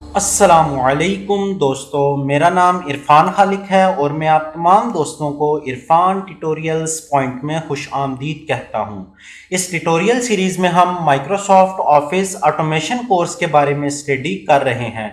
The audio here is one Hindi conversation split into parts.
अस्सलामुअलैकुम दोस्तों, मेरा नाम इरफान खालिक है और मैं आप तमाम दोस्तों को इरफान ट्यूटोरियल्स पॉइंट में खुश आमदीद कहता हूँ। इस ट्यूटोरियल सीरीज़ में हम माइक्रोसॉफ्ट ऑफिस ऑटोमेशन कोर्स के बारे में स्टडी कर रहे हैं।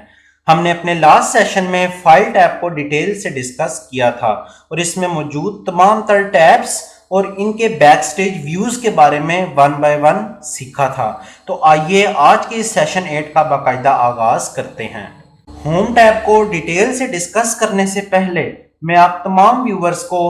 हमने अपने लास्ट सेशन में फाइल टैब को डिटेल से डिस्कस किया था और इसमें मौजूद तमाम तर टैब्स और इनके बैक स्टेज व्यूज के बारे में वन बाय वन सीखा था। तो आइए आज के इस सेशन 8 का बाकायदा आगाज करते हैं। होम टैब को डिटेल से डिस्कस करने से पहले मैं आप तमाम व्यूवर्स को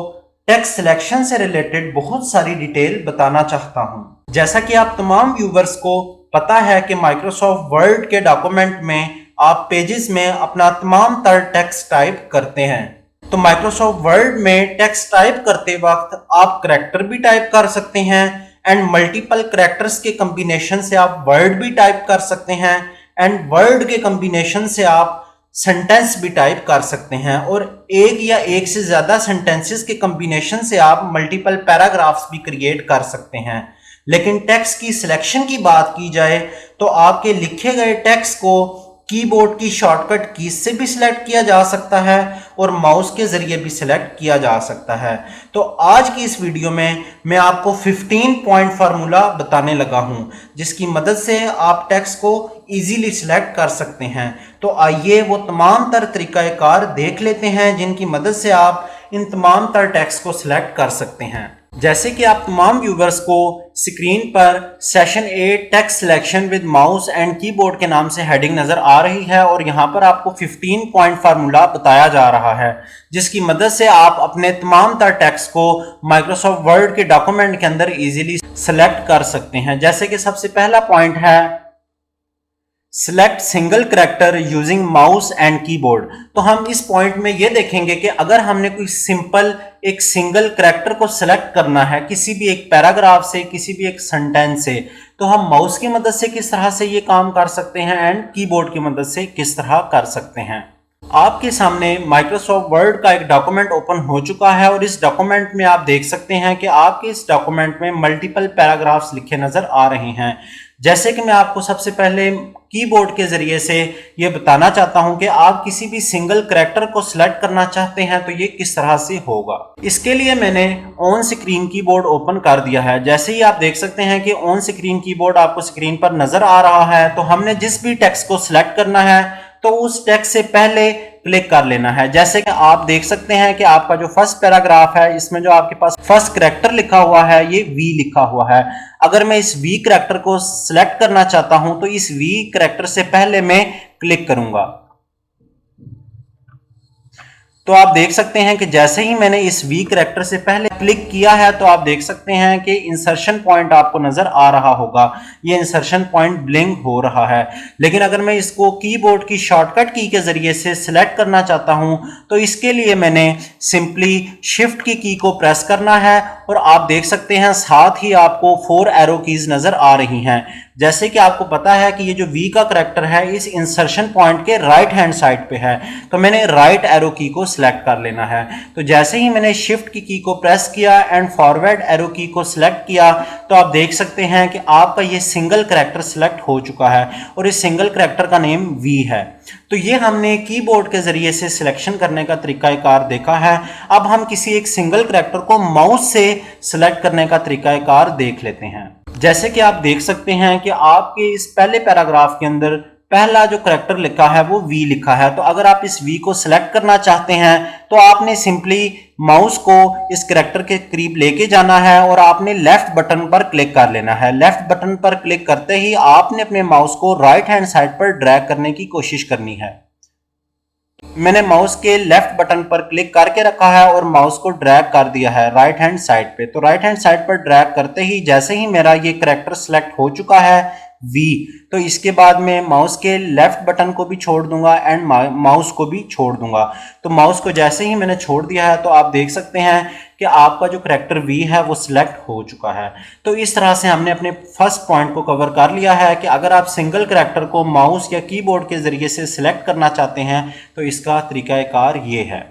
टेक्स्ट सिलेक्शन से रिलेटेड बहुत सारी डिटेल बताना चाहता हूं। जैसा कि आप तमाम व्यूवर्स को पता है कि माइक्रोसॉफ्ट वर्ड के डॉक्यूमेंट में आप पेजेस में अपना तमाम तर टेक्स्ट टाइप करते हैं। तो माइक्रोसॉफ्ट वर्ड में टेक्स्ट टाइप करते वक्त आप करैक्टर भी टाइप कर सकते हैं एंड मल्टीपल करैक्टर्स के कॉम्बिनेशन से आप वर्ड भी टाइप कर सकते हैं एंड वर्ड के कॉम्बिनेशन से आप सेंटेंस भी टाइप कर सकते हैं और एक या एक से ज्यादा सेंटेंसेस के कॉम्बिनेशन से आप मल्टीपल पैराग्राफ्स भी क्रिएट कर सकते हैं। लेकिन टेक्स्ट की सिलेक्शन की बात की जाए तो आपके लिखे गए टेक्स्ट को कीबोर्ड की शॉर्टकट कीज से भी सिलेक्ट किया जा सकता है और माउस के जरिए भी सिलेक्ट किया जा सकता है। तो आज की इस वीडियो में मैं आपको 15 पॉइंट फार्मूला बताने लगा हूं जिसकी मदद से आप टेक्स्ट को इजीली सिलेक्ट कर सकते हैं। तो आइए वो तमाम तर तरीकाकार देख लेते हैं जिनकी मदद से आप इन तमाम तर टेक्स्ट को सिलेक्ट कर सकते हैं। जैसे कि आप तमाम व्यूवर्स को स्क्रीन पर session 8 text selection with mouse and keyboard के नाम से हेडिंग नजर आ रही है और यहाँ पर आपको 15 पॉइंट फार्मूला बताया जा रहा है जिसकी मदद से आप अपने तमाम तर टेक्स्ट को माइक्रोसॉफ्ट वर्ड के डॉक्यूमेंट के अंदर इजीली सेलेक्ट कर सकते हैं। जैसे कि सबसे पहला पॉइंट है select single character using mouse and keyboard. तो हम इस पॉइंट में ये देखेंगे कि अगर हमने कोई सिंपल एक सिंगल करैक्टर को सिलेक्ट करना है किसी भी एक पैराग्राफ से, किसी भी एक सेंटेंस से, तो हम माउस की मदद से किस तरह से ये काम कर सकते हैं एंड कीबोर्ड की मदद से किस तरह कर सकते हैं। आपके सामने माइक्रोसॉफ्ट वर्ड का एक डॉक्यूमेंट ओपन हो चुका है और इस डॉक्यूमेंट में आप देख सकते हैं कि आपके इस डॉक्यूमेंट में मल्टीपल पैराग्राफ्स लिखे नजर आ रहे हैं। जैसे कि मैं आपको सबसे पहले कीबोर्ड के जरिए से ये बताना चाहता हूं कि आप किसी भी सिंगल करैक्टर को सिलेक्ट करना चाहते हैं तो ये किस तरह से होगा। इसके लिए मैंने ऑन स्क्रीन कीबोर्ड ओपन कर दिया है। जैसे ही आप देख सकते हैं कि ऑन स्क्रीन कीबोर्ड आपको स्क्रीन पर नजर आ रहा है, तो हमने जिस भी टेक्स्ट को सिलेक्ट करना है तो उस टेक्स्ट से पहले क्लिक कर लेना है। जैसे कि आप देख सकते हैं कि आपका जो फर्स्ट पैराग्राफ है इसमें जो आपके पास फर्स्ट करैक्टर लिखा हुआ है ये वी लिखा हुआ है। अगर मैं इस वी करैक्टर को सिलेक्ट करना चाहता हूं तो इस वी करैक्टर से पहले मैं क्लिक करूंगा। तो आप देख सकते हैं कि जैसे ही मैंने इस वी करैक्टर से पहले क्लिक किया है तो आप देख सकते हैं कि इंसर्शन पॉइंट आपको नजर आ रहा होगा। ये इंसर्शन पॉइंट ब्लिंक हो रहा है। लेकिन अगर मैं इसको कीबोर्ड की शॉर्टकट की के जरिए से सिलेक्ट करना चाहता हूं तो इसके लिए मैंने सिंपली शिफ्ट की को प्रेस करना है और आप देख सकते हैं साथ ही आपको 4 एरो कीज नजर आ रही हैं। जैसे कि आपको पता है कि ये जो वी का करैक्टर है इस इंसर्शन पॉइंट के राइट हैंड साइड पे है, तो मैंने राइट एरो की को सिलेक्ट कर लेना है। तो जैसे ही मैंने शिफ्ट की को प्रेस किया एंड फॉरवर्ड एरो की को सिलेक्ट किया तो आप देख सकते हैं कि आपका ये सिंगल करैक्टर सिलेक्ट हो चुका है और इस सिंगल करैक्टर का नेम वी है। तो ये हमने कीबोर्ड के जरिए से सिलेक्शन करने का तरीकाकार देखा है। अब हम किसी एक सिंगल करैक्टर को माउस से सिलेक्ट करने का तरीकाकार देख लेते हैं। जैसे कि आप देख सकते हैं कि आपके इस पहले पैराग्राफ के अंदर पहला जो करैक्टर लिखा है वो वी लिखा है। तो अगर आप इस वी को सिलेक्ट करना चाहते हैं तो आपने सिंपली माउस को इस करैक्टर के करीब लेके जाना है और आपने लेफ्ट बटन पर क्लिक कर लेना है। लेफ्ट बटन पर क्लिक करते ही आपने अपने माउस को राइट हैंड साइड पर ड्रैग करने की कोशिश करनी है। मैंने माउस के लेफ्ट बटन पर क्लिक करके रखा है और माउस को ड्रैग कर दिया है राइट हैंड साइड पे। तो राइट हैंड साइड पर ड्रैग करते ही जैसे ही मेरा ये करैक्टर सिलेक्ट हो चुका है वी, तो इसके बाद मैं माउस के लेफ्ट बटन को भी छोड़ दूंगा एंड माउस को भी छोड़ दूंगा। तो माउस को जैसे ही मैंने छोड़ दिया है तो आप देख सकते हैं कि आपका जो करैक्टर वी है वो सिलेक्ट हो चुका है। तो इस तरह से हमने अपने फर्स्ट पॉइंट को कवर कर लिया है कि अगर आप सिंगल करैक्टर को माउस या कीबोर्ड के जरिए से सिलेक्ट करना चाहते हैं तो इसका तरीकाकार ये है।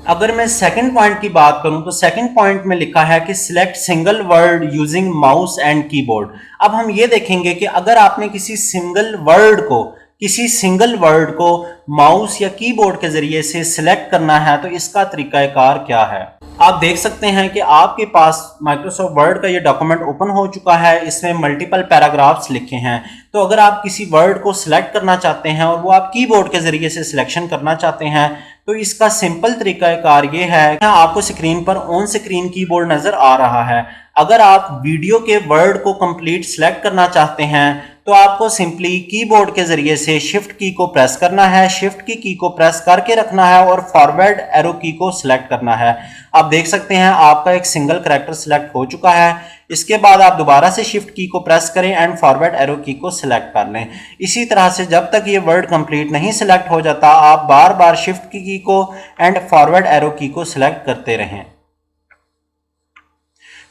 अगर मैं सेकंड पॉइंट की बात करूं तो सेकंड पॉइंट में लिखा है कि select single word using mouse and keyboard. अब हम ये देखेंगे कि अगर आपने किसी सिंगल वर्ड को किसी सिंगल वर्ड को माउस या कीबोर्ड के जरिए से सिलेक्ट करना है तो इसका तरीकाकार क्या है। आप देख सकते हैं कि आपके पास माइक्रोसॉफ्ट वर्ड का ये डॉक्यूमेंट ओपन हो चुका है। इसमें मल्टीपल पैराग्राफ्स लिखे हैं। तो अगर आप किसी वर्ड को सिलेक्ट करना चाहते हैं और वो आप कीबोर्ड के जरिए से सिलेक्शन करना चाहते हैं तो इसका सिंपल तरीकाकार ये है कि आपको स्क्रीन पर ऑन स्क्रीन कीबोर्ड नजर आ रहा है। अगर आप वीडियो के वर्ड को कंप्लीट सिलेक्ट करना चाहते हैं तो आपको सिंपली कीबोर्ड के जरिए से शिफ्ट की को प्रेस करना है, शिफ्ट की को प्रेस करके रखना है और फॉरवर्ड एरो की को सिलेक्ट करना है। आप देख सकते हैं आपका एक सिंगल कैरेक्टर सिलेक्ट हो चुका है। इसके बाद आप दोबारा से शिफ्ट की को प्रेस करें एंड फॉरवर्ड एरो की को सिलेक्ट कर लें। इसी तरह से जब तक ये वर्ड कंप्लीट नहीं सिलेक्ट हो जाता आप बार बार शिफ्ट की को एंड फॉरवर्ड एरो की को सिलेक्ट करते रहें।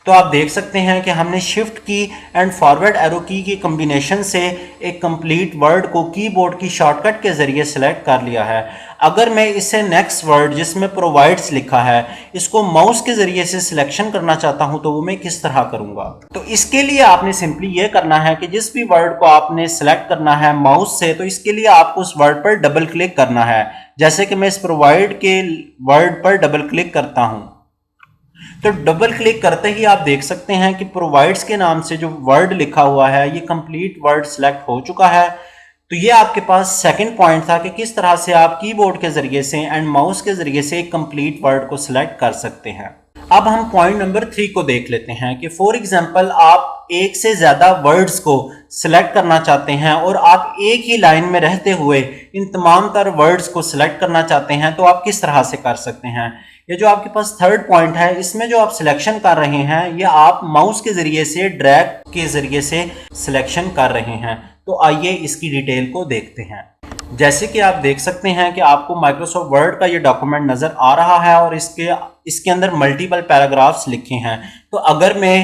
तो आप देख सकते हैं कि हमने शिफ्ट की एंड फॉरवर्ड एरो की के कॉम्बिनेशन से एक कंप्लीट वर्ड को कीबोर्ड की शॉर्टकट के जरिए सिलेक्ट कर लिया है। अगर मैं इससे नेक्स्ट वर्ड जिसमें प्रोवाइड्स लिखा है इसको माउस के जरिए से सिलेक्शन करना चाहता हूं तो वो मैं किस तरह करूंगा। तो इसके लिए आपने सिंपली ये करना है कि जिस भी वर्ड को आपने सिलेक्ट करना है माउस से तो इसके लिए आपको उस वर्ड पर डबल क्लिक करना है। जैसे कि मैं इस प्रोवाइड के वर्ड पर डबल क्लिक करता हूं तो डबल क्लिक करते ही आप देख सकते हैं कि प्रोवाइड्स के नाम से जो वर्ड लिखा हुआ है ये कंप्लीट वर्ड सिलेक्ट हो चुका है। तो ये आपके पास सेकंड पॉइंट था कि किस तरह से आप कीबोर्ड के जरिए से एंड माउस के जरिए से एक कंप्लीट वर्ड को सिलेक्ट कर सकते हैं। अब हम पॉइंट नंबर 3 को देख लेते हैं कि फॉर एग्जांपल आप एक से ज्यादा वर्ड्स को सिलेक्ट करना चाहते हैं और आप एक ही लाइन में रहते हुए इन तमाम तर वर्ड्स को सिलेक्ट करना चाहते हैं तो आप किस तरह से कर सकते हैं। ये जो आपके पास थर्ड पॉइंट है इसमें जो आप सिलेक्शन कर रहे हैं ये आप माउस के जरिए से ड्रैग के जरिए से सिलेक्शन कर रहे हैं। तो आइए इसकी डिटेल को देखते हैं। जैसे कि आप देख सकते हैं कि आपको माइक्रोसॉफ्ट वर्ड का ये डॉक्यूमेंट नजर आ रहा है और इसके अंदर मल्टीपल पैराग्राफ्स लिखे हैं। तो अगर मैं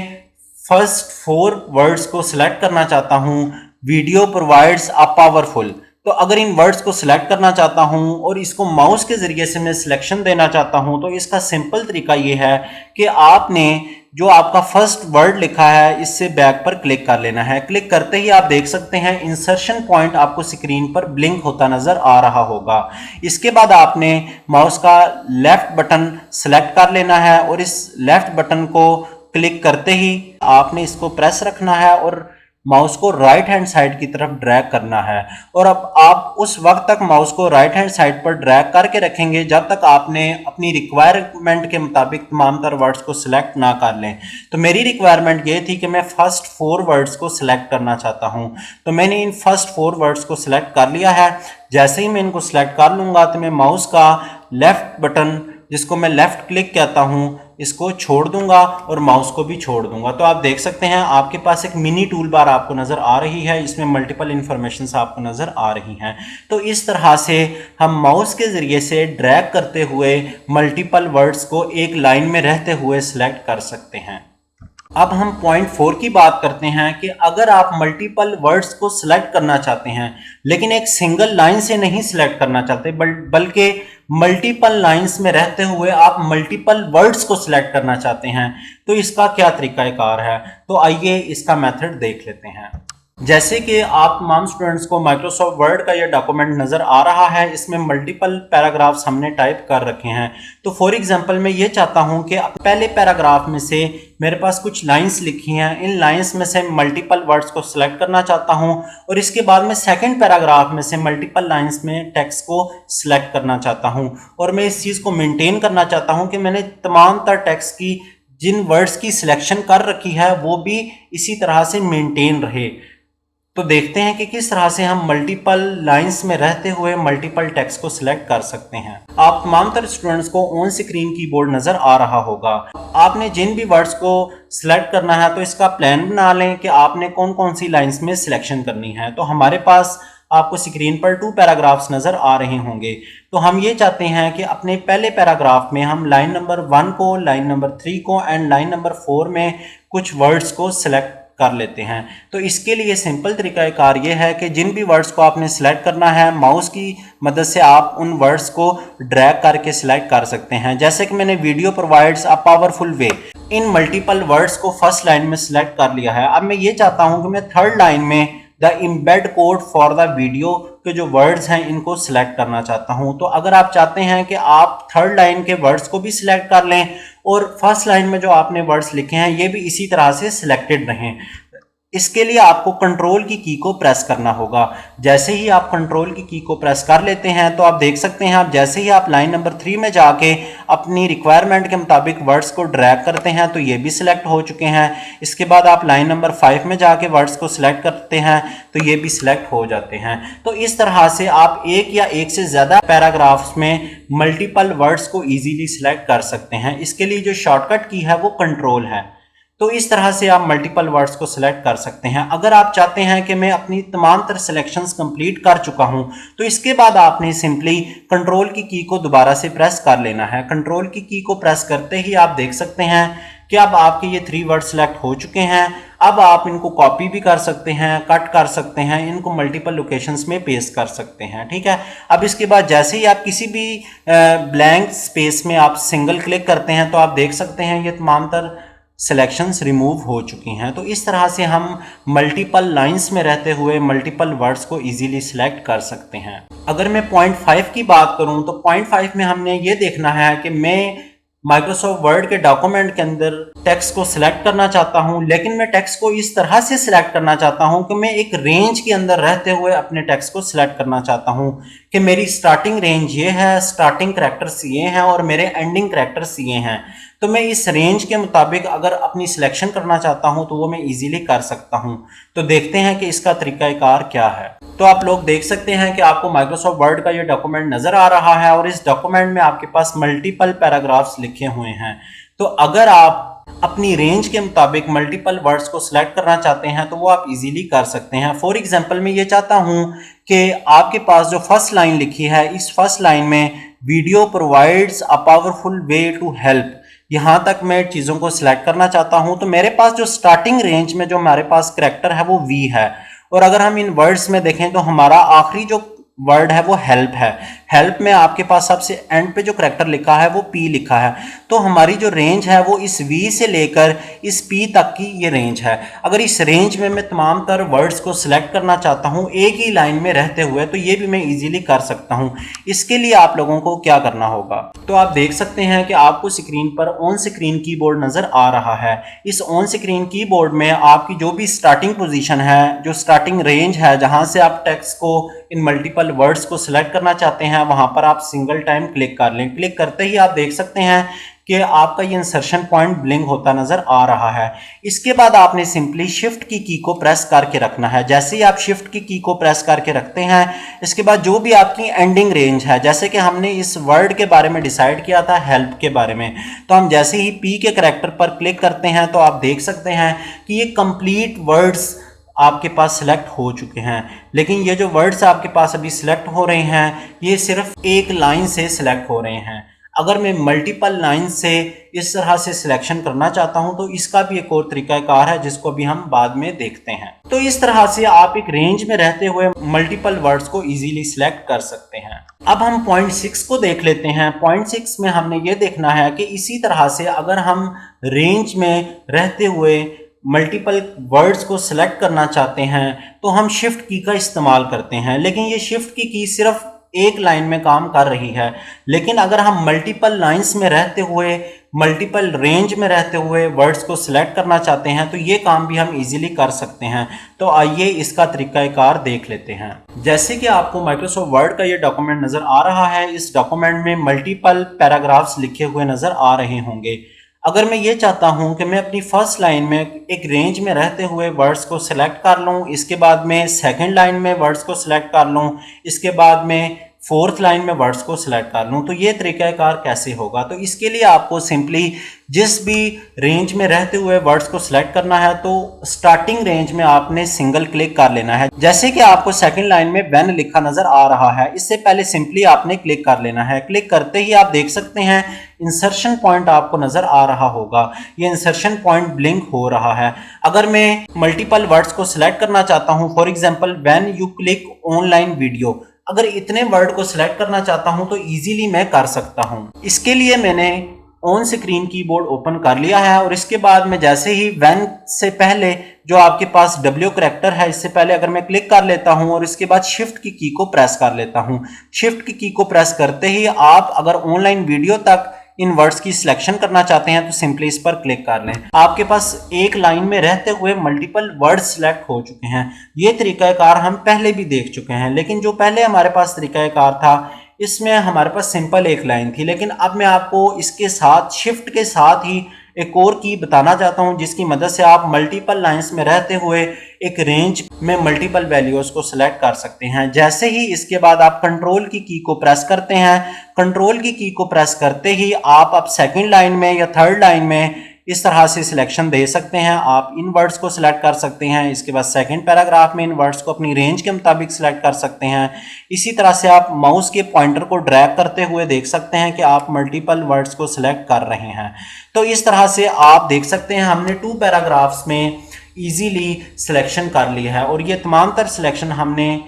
फर्स्ट 4 वर्ड्स को सिलेक्ट करना चाहता हूं, वीडियो प्रोवाइड्स अ पावरफुल, तो अगर इन वर्ड्स को सिलेक्ट करना चाहता हूं और इसको माउस के जरिए से मैं सिलेक्शन देना चाहता हूं तो इसका सिंपल तरीका ये है कि आपने जो आपका फर्स्ट वर्ड लिखा है इससे बैक पर क्लिक कर लेना है। क्लिक करते ही आप देख सकते हैं इंसर्शन पॉइंट आपको स्क्रीन पर ब्लिंक होता नजर आ रहा होगा। इसके बाद आपने माउस का लेफ्ट बटन सेलेक्ट कर लेना है और इस लेफ्ट बटन को क्लिक करते ही आपने इसको प्रेस रखना है और माउस को राइट हैंड साइड की तरफ ड्रैग करना है। और अब आप उस वक्त तक माउस को राइट हैंड साइड पर ड्रैग करके रखेंगे जब तक आपने अपनी रिक्वायरमेंट के मुताबिक तमाम तर वर्ड्स को सिलेक्ट ना कर लें। तो मेरी रिक्वायरमेंट ये थी कि मैं फर्स्ट 4 वर्ड्स को सिलेक्ट करना चाहता हूं तो मैंने इन फर्स्ट 4 वर्ड्स को सिलेक्ट कर लिया है। जैसे ही मैं इनको सिलेक्ट कर लूंगा तो मैं माउस का लेफ्ट बटन जिसको मैं लेफ्ट क्लिक कहता हूं इसको छोड़ दूंगा और माउस को भी छोड़ दूंगा। तो आप देख सकते हैं आपके पास एक मिनी टूल बार आपको नजर आ रही है, इसमें मल्टीपल इंफॉर्मेशन आपको नजर आ रही हैं। तो इस तरह से हम माउस के जरिए से ड्रैग करते हुए मल्टीपल वर्ड्स को एक लाइन में रहते हुए सिलेक्ट कर सकते हैं। अब हम पॉइंट 4 की बात करते हैं कि अगर आप मल्टीपल वर्ड्स को सिलेक्ट करना चाहते हैं लेकिन एक सिंगल लाइन से नहीं सिलेक्ट करना चाहते बल्कि मल्टीपल लाइंस में रहते हुए आप मल्टीपल वर्ड्स को सिलेक्ट करना चाहते हैं तो इसका क्या तरीकाकार है। तो आइए इसका मेथड देख लेते हैं। जैसे कि आप तमाम स्टूडेंट्स को माइक्रोसॉफ्ट वर्ड का ये डॉक्यूमेंट नज़र आ रहा है, इसमें मल्टीपल पैराग्राफ्स हमने टाइप कर रखे हैं। तो फॉर एग्जांपल मैं ये चाहता हूं कि पहले पैराग्राफ में से मेरे पास कुछ लाइंस लिखी हैं, इन लाइंस में से मल्टीपल वर्ड्स को सिलेक्ट करना चाहता हूं और इसके बाद मैं सेकंड पैराग्राफ में से मल्टीपल लाइंस में टेक्स्ट को सिलेक्ट करना चाहता हूं और मैं इस चीज़ को मेनटेन करना चाहता हूं कि मैंने तमाम तर टेक्स्ट की जिन वर्ड्स की सिलेक्शन कर रखी है वो भी इसी तरह से मेनटेन रहे। तो देखते हैं कि किस तरह से हम मल्टीपल लाइंस में रहते हुए मल्टीपल टेक्स्ट को सिलेक्ट कर सकते हैं। आप तमाम तर स्टूडेंट्स को ऑन स्क्रीन कीबोर्ड नजर आ रहा होगा। आपने जिन भी वर्ड्स को सिलेक्ट करना है तो इसका प्लान बना लें कि आपने कौन कौन सी लाइंस में सिलेक्शन करनी है। तो हमारे पास आपको स्क्रीन पर 2 पैराग्राफ्स नजर आ रहे होंगे। तो हम ये चाहते हैं कि अपने पहले पैराग्राफ में हम लाइन नंबर 1 को, लाइन नंबर 3 को एंड लाइन नंबर 4 में कुछ वर्ड्स को सिलेक्ट कर लेते हैं। तो इसके लिए सिंपल तरीकाकार ये है कि जिन भी वर्ड्स को आपने सिलेक्ट करना है माउस की मदद से आप उन वर्ड्स को ड्रैग करके सिलेक्ट कर सकते हैं। जैसे कि मैंने video provides a powerful way, in multiple words को फर्स्ट लाइन में सिलेक्ट कर लिया है। अब मैं ये चाहता हूं कि मैं थर्ड लाइन में the embed code for the video के जो वर्ड्स हैं इनको सिलेक्ट करना चाहता हूं। तो अगर आप चाहते हैं कि आप थर्ड लाइन के वर्ड्स को भी सिलेक्ट कर लें और फर्स्ट लाइन में जो आपने वर्ड्स लिखे हैं ये भी इसी तरह से सिलेक्टेड रहें, इसके लिए आपको कंट्रोल की की को प्रेस करना होगा। जैसे ही आप कंट्रोल की को प्रेस कर लेते हैं तो आप देख सकते हैं, आप जैसे ही आप लाइन नंबर 3 में जाके अपनी रिक्वायरमेंट के मुताबिक वर्ड्स को ड्रैग करते हैं तो ये भी सिलेक्ट हो चुके हैं। इसके बाद आप लाइन नंबर 5 में जाके वर्ड्स को सिलेक्ट करते हैं तो ये भी सिलेक्ट हो जाते हैं। तो इस तरह से आप एक या एक से ज़्यादा पैराग्राफ्स में मल्टीपल वर्ड्स को ईजीली सिलेक्ट कर सकते हैं। इसके लिए जो शॉर्टकट की है वो कंट्रोल है। तो इस तरह से आप मल्टीपल वर्ड्स को सिलेक्ट कर सकते हैं। अगर आप चाहते हैं कि मैं अपनी तमाम तरह सिलेक्शंस कंप्लीट कर चुका हूं तो इसके बाद आपने सिंपली कंट्रोल की की को दोबारा से प्रेस कर लेना है। कंट्रोल की की को प्रेस करते ही आप देख सकते हैं कि अब आपके ये 3 वर्ड सिलेक्ट हो चुके हैं। अब आप इनको कॉपी भी कर सकते हैं, कट कर सकते हैं, इनको मल्टीपल लोकेशंस में पेस्ट कर सकते हैं। ठीक है, अब इसके बाद जैसे ही आप किसी भी ब्लैंक स्पेस में आप सिंगल क्लिक करते हैं तो आप देख सकते हैं ये तमाम तर सिलेक्शंस रिमूव हो चुकी हैं। तो इस तरह से हम मल्टीपल लाइंस में रहते हुए मल्टीपल वर्ड्स को इजीली सिलेक्ट कर सकते हैं। अगर मैं पॉइंट 5 की बात करूं तो पॉइंट 5 में हमने ये देखना है कि मैं माइक्रोसॉफ्ट वर्ड के डॉक्यूमेंट के अंदर टेक्स्ट को सिलेक्ट करना चाहता हूं, लेकिन मैं टेक्स्ट को इस तरह से सिलेक्ट करना चाहता हूं कि मैं एक रेंज के अंदर रहते हुए अपने टेक्स्ट को सिलेक्ट करना चाहता हूं कि मेरी स्टार्टिंग रेंज ये है, स्टार्टिंग करैक्टर्स ये हैं और मेरे एंडिंग करैक्टर्स ये हैं। तो मैं इस रेंज के मुताबिक अगर अपनी सिलेक्शन करना चाहता हूं तो वो मैं इजीली कर सकता हूं। तो देखते हैं कि इसका तरीकाकार क्या है। तो आप लोग देख सकते हैं कि आपको माइक्रोसॉफ्ट वर्ड का ये डॉक्यूमेंट नजर आ रहा है और इस डॉक्यूमेंट में आपके पास मल्टीपल पैराग्राफ्स लिखे हुए हैं। तो अगर आप अपनी रेंज के मुताबिक मल्टीपल वर्ड्स को सिलेक्ट करना चाहते हैं तो वो आप इजीली कर सकते हैं। फॉर एग्जांपल मैं ये चाहता हूं कि आपके पास जो फर्स्ट लाइन लिखी है, इस फर्स्ट लाइन में video provides a powerful way to help, यहां तक मैं चीजों को सिलेक्ट करना चाहता हूं। तो मेरे पास जो स्टार्टिंग रेंज में जो हमारे पास करैक्टर है वो वी है, और अगर हम इन वर्ड्स में देखें तो हमारा आखिरी जो वर्ड है वो हेल्प है। हेल्प में आपके पास सबसे एंड पे जो करैक्टर लिखा है वो पी लिखा है। तो हमारी जो रेंज है वो इस वी से लेकर इस पी तक की ये रेंज है। अगर इस रेंज में मैं तमाम तर वर्ड्स को सिलेक्ट करना चाहता हूं एक ही लाइन में रहते हुए तो ये भी मैं इजीली कर सकता हूं। इसके लिए आप लोगों को क्या करना होगा, तो आप देख सकते हैं कि आपको स्क्रीन पर ऑन स्क्रीन कीबोर्ड नजर आ रहा है। इस ऑन स्क्रीन कीबोर्ड में आपकी जो भी स्टार्टिंग पोजीशन है, जो स्टार्टिंग रेंज है, जहां से आप टेक्स्ट को इन मल्टीपल वर्ड्स को सिलेक्ट करना चाहते हैं वहां पर आप सिंगल टाइम क्लिक कर लें। क्लिक करते ही आप देख सकते हैं कि आपका ये इंसर्शन पॉइंट ब्लिंक होता नजर आ रहा है। इसके बाद आपने सिंपली शिफ्ट की को प्रेस करके रखना है। जैसे ही आप शिफ्ट की को प्रेस करके रखते हैं इसके बाद जो भी आपकी एंडिंग रेंज है, जैसे कि हमने इस वर्ड के बारे में डिसाइड किया था हेल्प के बारे में, तो हम जैसे ही पी के करैक्टर पर क्लिक करते हैं तो आप देख सकते हैं कि ये कंप्लीट वर्ड्स आपके पास सिलेक्ट हो चुके हैं। लेकिन ये जो वर्ड्स आपके पास अभी सिलेक्ट हो रहे हैं ये सिर्फ एक लाइन से सिलेक्ट हो रहे हैं। अगर मैं मल्टीपल लाइन से इस तरह से सिलेक्शन करना चाहता हूं तो इसका भी एक और तरीकाकार है जिसको भी हम बाद में देखते हैं। तो इस तरह से आप एक रेंज में रहते हुए मल्टीपल वर्ड्स को इजीली सिलेक्ट कर सकते हैं। अब हम पॉइंट 6 को देख लेते हैं। पॉइंट 6 में हमने ये देखना है कि इसी तरह से अगर हम रेंज में रहते हुए मल्टीपल वर्ड्स को सिलेक्ट करना चाहते हैं तो हम शिफ्ट की का इस्तेमाल करते हैं, लेकिन ये शिफ्ट की सिर्फ एक लाइन में काम कर रही है। लेकिन अगर हम मल्टीपल लाइंस में रहते हुए मल्टीपल रेंज में रहते हुए वर्ड्स को सिलेक्ट करना चाहते हैं तो ये काम भी हम इजीली कर सकते हैं। तो आइए इसका तरीकाकार देख लेते हैं। जैसे कि आपको माइक्रोसॉफ्ट वर्ड का ये डॉक्यूमेंट नजर आ रहा है, इस डॉक्यूमेंट में मल्टीपल पैराग्राफ्स लिखे हुए नजर आ रहे होंगे। अगर मैं ये चाहता हूं कि मैं अपनी फर्स्ट लाइन में एक रेंज में रहते हुए वर्ड्स को सिलेक्ट कर लूं, इसके बाद में सेकंड लाइन में वर्ड्स को सिलेक्ट कर लूं, इसके बाद में फोर्थ लाइन में वर्ड्स को सिलेक्ट कर लूं, तो ये तरीकाकार कैसे होगा। तो इसके लिए आपको सिंपली जिस भी रेंज में रहते हुए वर्ड्स को सिलेक्ट करना है तो स्टार्टिंग रेंज में आपने सिंगल क्लिक कर लेना है। जैसे कि आपको सेकंड लाइन में व्हेन लिखा नजर आ रहा है, इससे पहले सिंपली आपने क्लिक कर लेना है। क्लिक करते ही आप देख सकते हैं इंसर्शन पॉइंट आपको नजर आ रहा होगा। ये इंसर्शन पॉइंट ब्लिंक हो रहा है। अगर मैं मल्टीपल वर्ड्स को सिलेक्ट करना चाहता हूं, for example when you click online video, अगर इतने वर्ड को सिलेक्ट करना चाहता हूं तो इजीली मैं कर सकता हूं। इसके लिए मैंने ऑन स्क्रीन कीबोर्ड ओपन कर लिया है और इसके बाद मैं जैसे ही व्हेन से पहले जो आपके पास W करैक्टर है, इससे पहले अगर मैं क्लिक कर लेता हूं और इसके बाद शिफ्ट की को प्रेस कर लेता हूं। शिफ्ट की को प्रेस करते ही आप अगर ऑनलाइन वीडियो तक इन वर्ड्स की सिलेक्शन करना चाहते हैं तो सिंपली इस पर क्लिक कर लें। आपके पास एक लाइन में रहते हुए मल्टीपल वर्ड्स सिलेक्ट हो चुके हैं। ये तरीकाकार हम पहले भी देख चुके हैं, लेकिन जो पहले हमारे पास तरीकाकार था इसमें हमारे पास सिंपल एक लाइन थी, लेकिन अब मैं आपको इसके साथ शिफ्ट के साथ ही एक और की बताना चाहता हूं जिसकी मदद से आप मल्टीपल लाइंस में रहते हुए एक रेंज में मल्टीपल वैल्यूज को सिलेक्ट कर सकते हैं। जैसे ही इसके बाद आप कंट्रोल की को प्रेस करते हैं, कंट्रोल की को प्रेस करते ही आप अब सेकंड लाइन में या थर्ड लाइन में इस तरह से सिलेक्शन दे सकते हैं। आप इन वर्ड्स को सिलेक्ट कर सकते हैं, इसके बाद सेकंड पैराग्राफ में इन वर्ड्स को अपनी रेंज के मुताबिक सिलेक्ट कर सकते हैं। इसी तरह से आप माउस के पॉइंटर को ड्रैग करते हुए देख सकते हैं कि आप मल्टीपल वर्ड्स को सिलेक्ट कर रहे हैं। तो इस तरह से आप देख सकते हैं हमने 2 पैराग्राफ्स में इजीली सिलेक्शन कर लिया है और ये तमाम तर सिलेक्शन हमने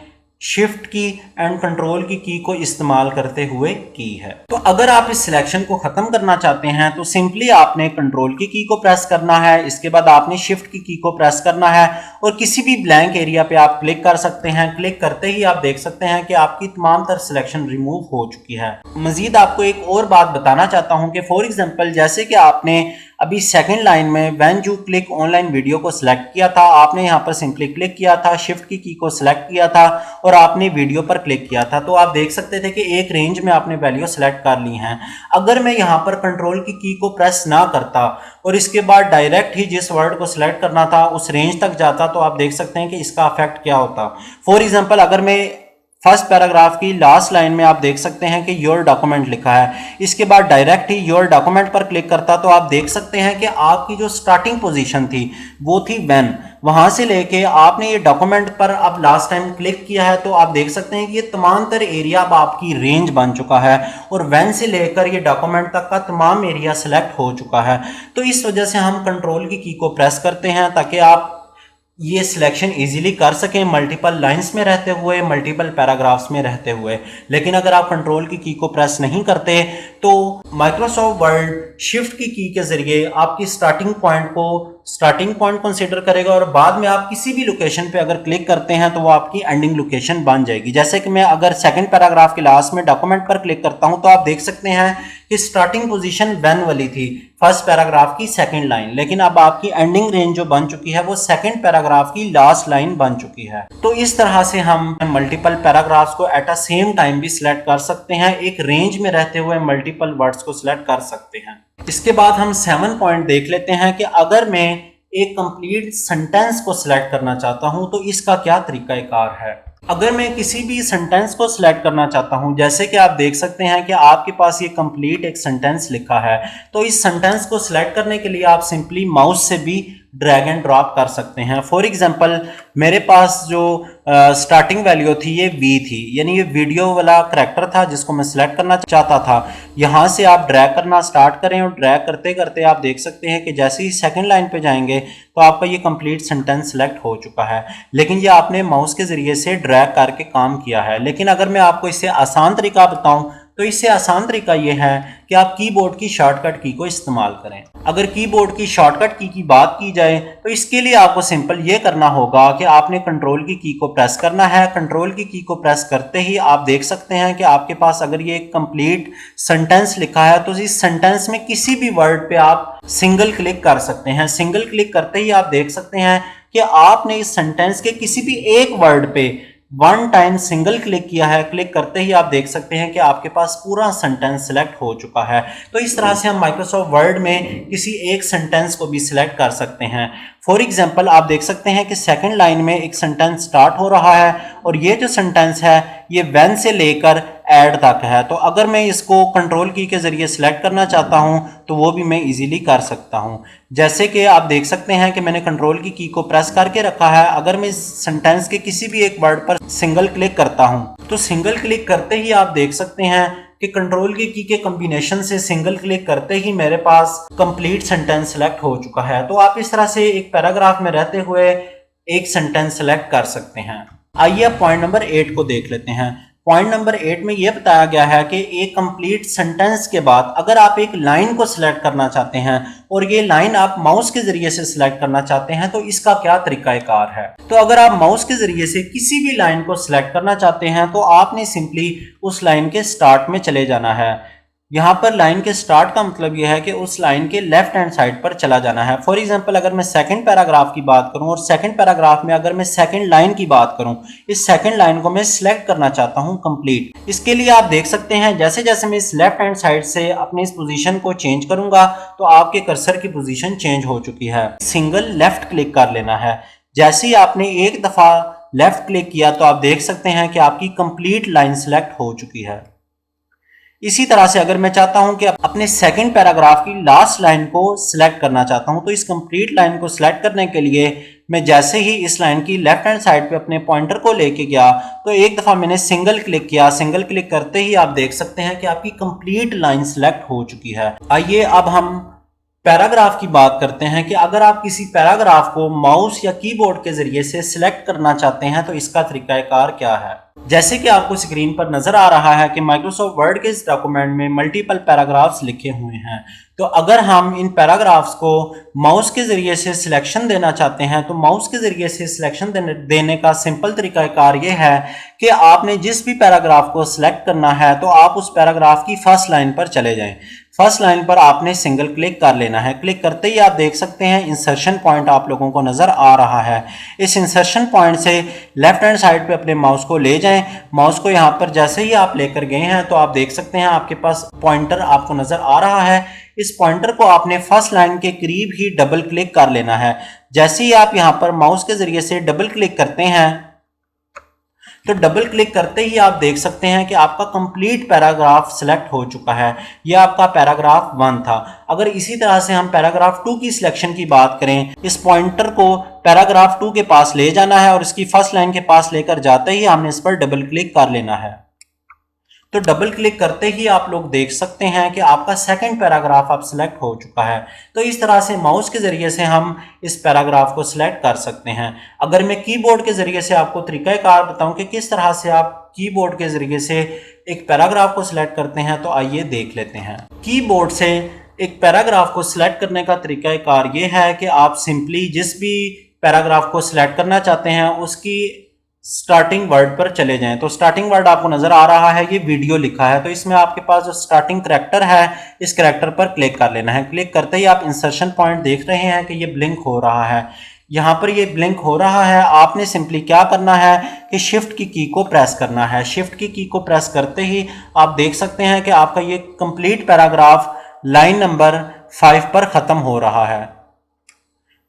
शिफ्ट की एंड कंट्रोल की को इस्तेमाल करते हुए की है। तो अगर आप इस सिलेक्शन को खत्म करना चाहते हैं तो सिंपली आपने कंट्रोल की को प्रेस करना है, इसके बाद आपने शिफ्ट की को प्रेस करना है और किसी भी ब्लैंक एरिया पे आप क्लिक कर सकते हैं। क्लिक करते ही आप देख सकते हैं कि आपकी तमाम तर सिलेक्शन रिमूव हो चुकी है। मजीद आपको एक और बात बताना चाहता हूं कि फॉर एग्जांपल जैसे कि आपने अभी सेकंड लाइन में when you click online video को सिलेक्ट किया था, आपने यहां पर सिंपली क्लिक किया था, शिफ्ट की को सिलेक्ट किया था और आपने वीडियो पर क्लिक किया था, तो आप देख सकते थे कि एक रेंज में आपने वैल्यू सेलेक्ट कर ली हैं। अगर मैं यहां पर कंट्रोल की को प्रेस ना करता और इसके बाद डायरेक्ट ही जिस वर्ड को सिलेक्ट करना था उस रेंज तक जाता, तो आप देख सकते हैं कि इसका इफेक्ट क्या होता। फॉर एग्जाम्पल अगर मैं फर्स्ट पैराग्राफ की लास्ट लाइन में आप देख सकते हैं कि योर डॉक्यूमेंट लिखा है, इसके बाद डायरेक्ट ही योर डॉक्यूमेंट पर क्लिक करता तो आप देख सकते हैं कि आपकी जो स्टार्टिंग पोजीशन थी वो थी व्हेन, वहां से लेके आपने ये डॉक्यूमेंट पर अब लास्ट टाइम क्लिक किया है तो आप देख सकते हैं कि ये तमाम तर एरिया अब आपकी रेंज बन चुका है और व्हेन से लेकर ये डॉक्यूमेंट तक का तमाम एरिया सेलेक्ट हो चुका है। तो इस वजह से हम कंट्रोल की को प्रेस करते हैं ताकि आप ये सिलेक्शन इजीली कर सकें मल्टीपल लाइंस में रहते हुए, मल्टीपल पैराग्राफ्स में रहते हुए। लेकिन अगर आप कंट्रोल की को प्रेस नहीं करते तो माइक्रोसॉफ्ट वर्ड शिफ्ट की के जरिए आपकी स्टार्टिंग पॉइंट कंसीडर करेगा और बाद में आप किसी भी लोकेशन पे अगर क्लिक करते हैं तो वो आपकी एंडिंग लोकेशन बन जाएगी। जैसे कि मैं अगर सेकंड पैराग्राफ के लास्ट में डॉक्यूमेंट पर क्लिक करता हूं तो आप देख सकते हैं कि स्टार्टिंग पोजीशन व्हेन वाली थी फर्स्ट पैराग्राफ की सेकंड लाइन, लेकिन अब आपकी एंडिंग रेंज जो बन चुकी है वो सेकंड पैराग्राफ की लास्ट लाइन बन चुकी है। तो इस तरह से हम मल्टीपल पैराग्राफ्स को एट अ सेम टाइम भी सिलेक्ट कर सकते हैं, एक रेंज में रहते हुए मल्टीपल वर्ड्स को सिलेक्ट कर सकते हैं। इसके बाद हम 7 पॉइंट देख लेते हैं कि अगर मैं एक कंप्लीट सेंटेंस को सिलेक्ट करना चाहता हूं तो इसका क्या तरीकाकार है। अगर मैं किसी भी सेंटेंस को सिलेक्ट करना चाहता हूं, जैसे कि आप देख सकते हैं कि आपके पास ये कंप्लीट एक सेंटेंस लिखा है, तो इस सेंटेंस को सिलेक्ट करने के लिए आप सिंपली माउस से भी ड्रैग एंड ड्रॉप कर सकते हैं। फॉर एग्जांपल मेरे पास जो स्टार्टिंग वैल्यू थी ये वी थी, यानी ये वीडियो वाला करैक्टर था जिसको मैं सिलेक्ट करना चाहता था। यहाँ से आप ड्रैग करना स्टार्ट करें और ड्रैग करते करते आप देख सकते हैं कि जैसे ही सेकंड लाइन पे जाएंगे तो आपका ये कंप्लीट सेंटेंस सेलेक्ट हो चुका है, लेकिन ये आपने माउस के जरिए से ड्रैग करके काम किया है। लेकिन अगर मैं आपको इससे आसान तरीका बताऊं तो इससे आसान तरीका यह है कि आप कीबोर्ड की शॉर्टकट की को इस्तेमाल करें। अगर कीबोर्ड की शॉर्टकट की बात की जाए तो इसके लिए आपको सिंपल ये करना होगा कि आपने कंट्रोल की को प्रेस करना है। कंट्रोल की को प्रेस करते ही आप देख सकते हैं कि आपके पास अगर ये कंप्लीट सेंटेंस लिखा है तो इस सेंटेंस में किसी भी वर्ड पे आप सिंगल क्लिक कर सकते हैं। सिंगल क्लिक करते ही आप देख सकते हैं कि आपने इस सेंटेंस के किसी भी एक वर्ड पे 1 टाइम सिंगल क्लिक किया है। क्लिक करते ही आप देख सकते हैं कि आपके पास पूरा सेंटेंस सिलेक्ट हो चुका है। तो इस तरह से हम माइक्रोसॉफ्ट वर्ड में किसी एक सेंटेंस को भी सिलेक्ट कर सकते हैं। फॉर एग्जाम्पल आप देख सकते हैं कि सेकंड लाइन में एक सेंटेंस स्टार्ट हो रहा है और ये जो सेंटेंस है ये व्हेन से लेकर एड तक है। तो अगर मैं इसको कंट्रोल की के जरिए सिलेक्ट करना चाहता हूं तो वो भी मैं इजीली कर सकता हूं। जैसे कि आप देख सकते हैं कि मैंने कंट्रोल की को प्रेस करके रखा है। अगर मैं इस सेंटेंस के किसी भी एक वर्ड पर सिंगल क्लिक करता हूं तो सिंगल क्लिक करते ही आप देख सकते हैं कि कंट्रोल की के कॉम्बिनेशन से सिंगल क्लिक करते ही मेरे पास कंप्लीट सेंटेंस सेलेक्ट हो चुका है। तो आप इस तरह से एक पैराग्राफ में रहते हुए एक सेंटेंस सेलेक्ट कर सकते हैं। आइए अब पॉइंट नंबर 8 को देख लेते हैं। पॉइंट नंबर 8 में यह बताया गया है कि एक कंप्लीट सेंटेंस के बाद अगर आप एक लाइन को सिलेक्ट करना चाहते हैं और ये लाइन आप माउस के जरिए से सिलेक्ट करना चाहते हैं तो इसका क्या तरीकाकार है। तो अगर आप माउस के जरिए से किसी भी लाइन को सिलेक्ट करना चाहते हैं तो आपने सिंपली उस लाइन के स्टार्ट में चले जाना है। यहाँ पर लाइन के स्टार्ट का मतलब यह है कि उस लाइन के लेफ्ट हैंड साइड पर चला जाना है। फॉर एग्जांपल अगर मैं सेकंड पैराग्राफ की बात करूं और सेकंड पैराग्राफ में अगर मैं सेकंड लाइन की बात करूं, इस सेकंड लाइन को मैं सिलेक्ट करना चाहता हूं कंप्लीट। इसके लिए आप देख सकते हैं जैसे जैसे मैं इस लेफ्ट हैंड साइड से अपनी इस पोजीशन को चेंज करूंगा तो आपके कर्सर की पोजीशन चेंज हो चुकी है। सिंगल लेफ्ट क्लिक कर लेना है। जैसे ही आपने एक दफा लेफ्ट क्लिक किया तो आप देख सकते हैं कि आपकी कंप्लीट लाइन सिलेक्ट हो चुकी है। इसी तरह से अगर मैं चाहता हूं कि अपने सेकंड पैराग्राफ की लास्ट लाइन को सिलेक्ट करना चाहता हूं तो इस कंप्लीट लाइन को सिलेक्ट करने के लिए मैं जैसे ही इस लाइन की लेफ्ट हैंड साइड पे अपने पॉइंटर को लेके गया तो एक दफा मैंने सिंगल क्लिक किया। सिंगल क्लिक करते ही आप देख सकते हैं कि आपकी कंप्लीट लाइन सिलेक्ट हो चुकी है। आइए अब हम पैराग्राफ की बात करते हैं कि अगर आप किसी पैराग्राफ को माउस या कीबोर्ड के जरिए से सिलेक्ट करना चाहते हैं तो इसका तरीकाकार क्या है। जैसे कि आपको स्क्रीन पर नजर आ रहा है कि माइक्रोसॉफ्ट वर्ड के इस डॉक्यूमेंट में मल्टीपल पैराग्राफ्स लिखे हुए हैं। तो अगर हम इन पैराग्राफ्स को माउस के जरिए से सिलेक्शन देना चाहते हैं तो माउस के जरिए से सिलेक्शन देने का सिंपल तरीकाकार ये है कि आपने जिस भी पैराग्राफ को सिलेक्ट करना है तो आप उस पैराग्राफ की फर्स्ट लाइन पर चले जाएं। फर्स्ट लाइन पर आपने सिंगल क्लिक कर लेना है। क्लिक करते ही आप देख सकते हैं इंसर्शन पॉइंट आप लोगों को नजर आ रहा है। इस इंसर्शन पॉइंट से लेफ्ट हैंड साइड पे अपने माउस को ले जाएं। माउस को यहाँ पर जैसे ही आप लेकर गए हैं तो आप देख सकते हैं आपके पास पॉइंटर आपको नजर आ रहा है। इस पॉइंटर को आपने फर्स्ट लाइन के करीब ही डबल क्लिक कर लेना है। जैसे ही आप यहाँ पर माउस के जरिए से डबल क्लिक करते हैं तो डबल क्लिक करते ही आप देख सकते हैं कि आपका कंप्लीट पैराग्राफ सिलेक्ट हो चुका है। यह आपका पैराग्राफ 1 था। अगर इसी तरह से हम पैराग्राफ 2 की सिलेक्शन की बात करें, इस पॉइंटर को पैराग्राफ 2 के पास ले जाना है और इसकी फर्स्ट लाइन के पास लेकर जाते ही हमने इस पर डबल क्लिक कर लेना है। तो डबल क्लिक करते ही आप लोग देख सकते हैं कि आपका सेकंड पैराग्राफ अब सिलेक्ट हो चुका है। तो इस तरह से माउस के जरिए से हम इस पैराग्राफ को सिलेक्ट कर सकते हैं। अगर मैं कीबोर्ड के जरिए से आपको तरीकाकार बताऊं कि किस तरह से आप कीबोर्ड के जरिए से एक पैराग्राफ को सिलेक्ट करते हैं तो आइए देख लेते हैं। कीबोर्ड से एक पैराग्राफ को सिलेक्ट करने का तरीकाकार ये है कि आप सिंपली जिस भी पैराग्राफ को सिलेक्ट करना चाहते हैं उसकी स्टार्टिंग वर्ड पर चले जाएं। तो स्टार्टिंग वर्ड आपको नजर आ रहा है, ये वीडियो लिखा है। तो इसमें आपके पास जो स्टार्टिंग करैक्टर है इस करैक्टर पर क्लिक कर लेना है। क्लिक करते ही आप इंसर्शन पॉइंट देख रहे हैं कि ये ब्लिंक हो रहा है। यहाँ पर ये ब्लिंक हो रहा है। आपने सिंपली क्या करना है कि शिफ्ट की को प्रेस करना है। शिफ्ट की को प्रेस करते ही आप देख सकते हैं कि आपका ये कंप्लीट पैराग्राफ लाइन नंबर 5 पर खत्म हो रहा है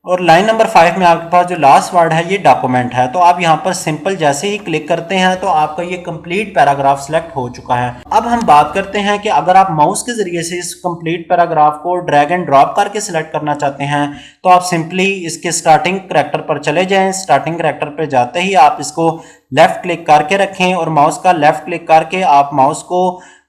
और लाइन नंबर 5 में आपके पास जो लास्ट वर्ड है ये डॉक्यूमेंट है। तो आप यहाँ पर सिंपल जैसे ही क्लिक करते हैं तो आपका ये कंप्लीट पैराग्राफ सिलेक्ट हो चुका है। अब हम बात करते हैं कि अगर आप माउस के जरिए से इस कंप्लीट पैराग्राफ को ड्रैग एंड ड्रॉप करके सिलेक्ट करना चाहते हैं तो आप सिंपली इसके स्टार्टिंग करैक्टर पर चले जाएं। स्टार्टिंग करैक्टर पर जाते ही आप इसको लेफ्ट क्लिक करके रखें और माउस का लेफ्ट क्लिक करके आप माउस को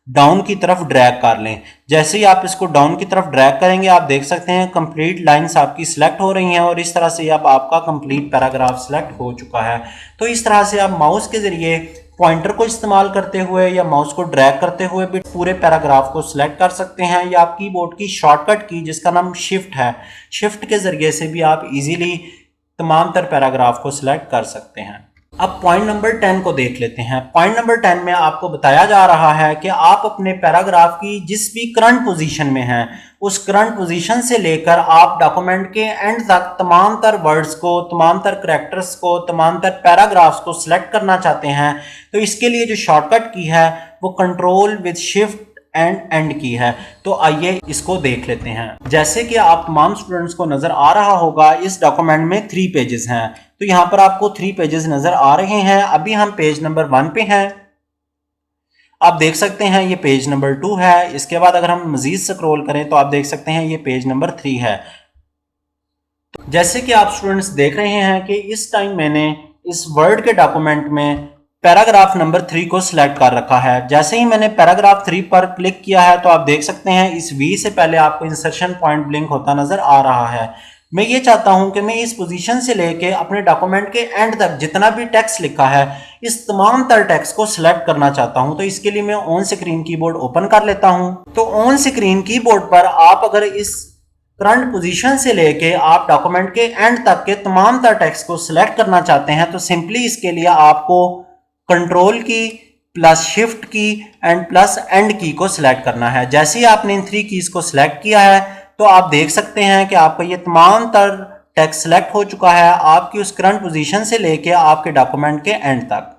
डाउन की तरफ ड्रैग कर लें। जैसे ही आप इसको डाउन की तरफ ड्रैग करेंगे आप देख सकते हैं कंप्लीट लाइंस आपकी सिलेक्ट हो रही हैं और इस तरह से अब आपका कंप्लीट पैराग्राफ सिलेक्ट हो चुका है। तो इस तरह से आप माउस के जरिए पॉइंटर को इस्तेमाल करते हुए या माउस को ड्रैग करते हुए भी पूरे पैराग्राफ को सिलेक्ट कर सकते हैं या आप कीबोर्ड की शॉर्टकट की जिसका नाम शिफ्ट है, शिफ्ट के जरिए से भी आप इजीली तमाम तर पैराग्राफ को सिलेक्ट कर सकते हैं। अब पॉइंट नंबर 10 को देख लेते हैं। पॉइंट नंबर 10 में आपको बताया जा रहा है कि आप अपने पैराग्राफ की जिस भी करंट पोजीशन में हैं उस करंट पोजीशन से लेकर आप डॉक्यूमेंट के एंड तक तमाम तर वर्ड्स को, तमाम तर करैक्टर्स को, तमाम तर पैराग्राफ्स को सिलेक्ट करना चाहते हैं। तो इसके लिए जो शॉर्टकट की है वो कंट्रोल विद शिफ्ट एंड की है। तो आइए इसको देख लेते हैं। जैसे कि आप तमाम स्टूडेंट्स को नजर आ रहा होगा इस डॉक्यूमेंट में 3 पेजेस हैं। तो यहाँ पर आपको 3 पेजेस नजर आ रहे हैं। अभी हम पेज नंबर 1 पे हैं। आप देख सकते हैं ये पेज नंबर 2 है। इसके बाद अगर हम मजीद स्क्रॉल करें तो आप देख सकते हैं ये पेज नंबर 3 है। जैसे कि आप स्टूडेंट्स देख रहे हैं कि इस टाइम मैंने इस वर्ड के डॉक्यूमेंट में पैराग्राफ नंबर 3 को सिलेक्ट कर रखा है। जैसे ही मैंने पैराग्राफ 3 पर क्लिक किया है तो आप देख सकते हैं इस वी से पहले आपको इंसर्शन पॉइंट ब्लिंक होता नजर आ रहा है। मैं ये चाहता हूं कि मैं इस पोजीशन से लेके अपने डॉक्यूमेंट के एंड तक जितना भी टेक्स्ट लिखा है इस तमाम तर टेक्स्ट को सिलेक्ट करना चाहता हूं। तो इसके लिए मैं ऑन स्क्रीन कीबोर्ड ओपन कर लेता हूं। तो ऑन स्क्रीन कीबोर्ड पर आप अगर इस करंट पोजीशन से लेके आप डॉक्यूमेंट के एंड तक के तमाम तर टेक्स्ट को सिलेक्ट करना चाहते हैं तो सिंपली इसके लिए आपको कंट्रोल की प्लस शिफ्ट की एंड प्लस एंड की को सिलेक्ट करना है। जैसे ही आपने इन 3 कीज को सिलेक्ट किया है तो आप देख सकते हैं कि आपका ये तमाम तर टेक्स्ट सिलेक्ट हो चुका है आपकी उस करंट पोजीशन से लेके आपके डॉक्यूमेंट के एंड तक।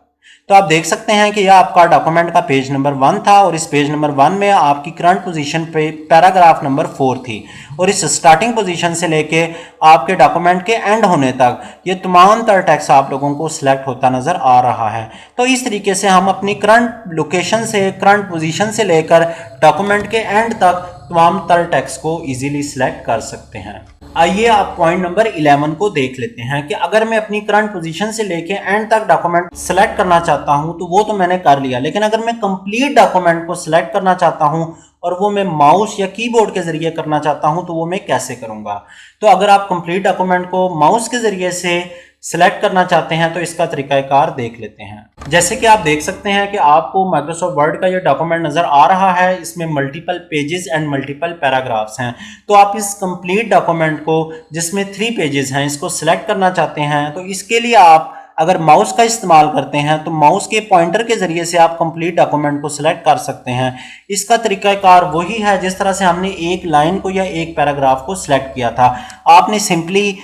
तो आप देख सकते हैं कि यह आपका डॉक्यूमेंट का पेज नंबर 1 था और इस पेज नंबर 1 में आपकी करंट पोजीशन पे पैराग्राफ नंबर 4 थी और इस स्टार्टिंग पोजीशन से लेके आपके डॉक्यूमेंट के एंड होने तक ये तमाम तर टेक्स्ट आप लोगों को सिलेक्ट होता नजर आ रहा है। तो इस तरीके से हम अपनी करंट लोकेशन से करंट पोजीशन से लेकर डॉक्यूमेंट के एंड तक तमाम तर टेक्स्ट को इजीली सिलेक्ट कर सकते हैं। आइए आप पॉइंट नंबर 11 को देख लेते हैं कि अगर मैं अपनी करंट पोजीशन से लेके एंड तक डॉक्यूमेंट सेलेक्ट करना चाहता हूं तो वो तो मैंने कर लिया, लेकिन अगर मैं कंप्लीट डॉक्यूमेंट को सिलेक्ट करना चाहता हूं और वो मैं माउस या कीबोर्ड के जरिए करना चाहता हूं तो वो मैं कैसे करूंगा। तो अगर आप कंप्लीट डॉक्यूमेंट को माउस के जरिए से सिलेक्ट करना चाहते हैं तो इसका तरीकाकार देख लेते हैं। जैसे कि आप देख सकते हैं कि आपको माइक्रोसॉफ्ट वर्ड का ये डॉक्यूमेंट नजर आ रहा है, इसमें multiple pages and multiple paragraphs हैं। तो आप इस कंप्लीट डॉक्यूमेंट को जिसमें 3 पेजेस हैं इसको सिलेक्ट करना चाहते हैं तो इसके लिए आप अगर माउस का इस्तेमाल करते हैं तो माउस के पॉइंटर के जरिए से आप कंप्लीट डॉक्यूमेंट को सिलेक्ट कर सकते हैं। इसका तरीकाकार वही है जिस तरह से हमने एक लाइन को या एक पैराग्राफ को सिलेक्ट किया था। आपने सिंपली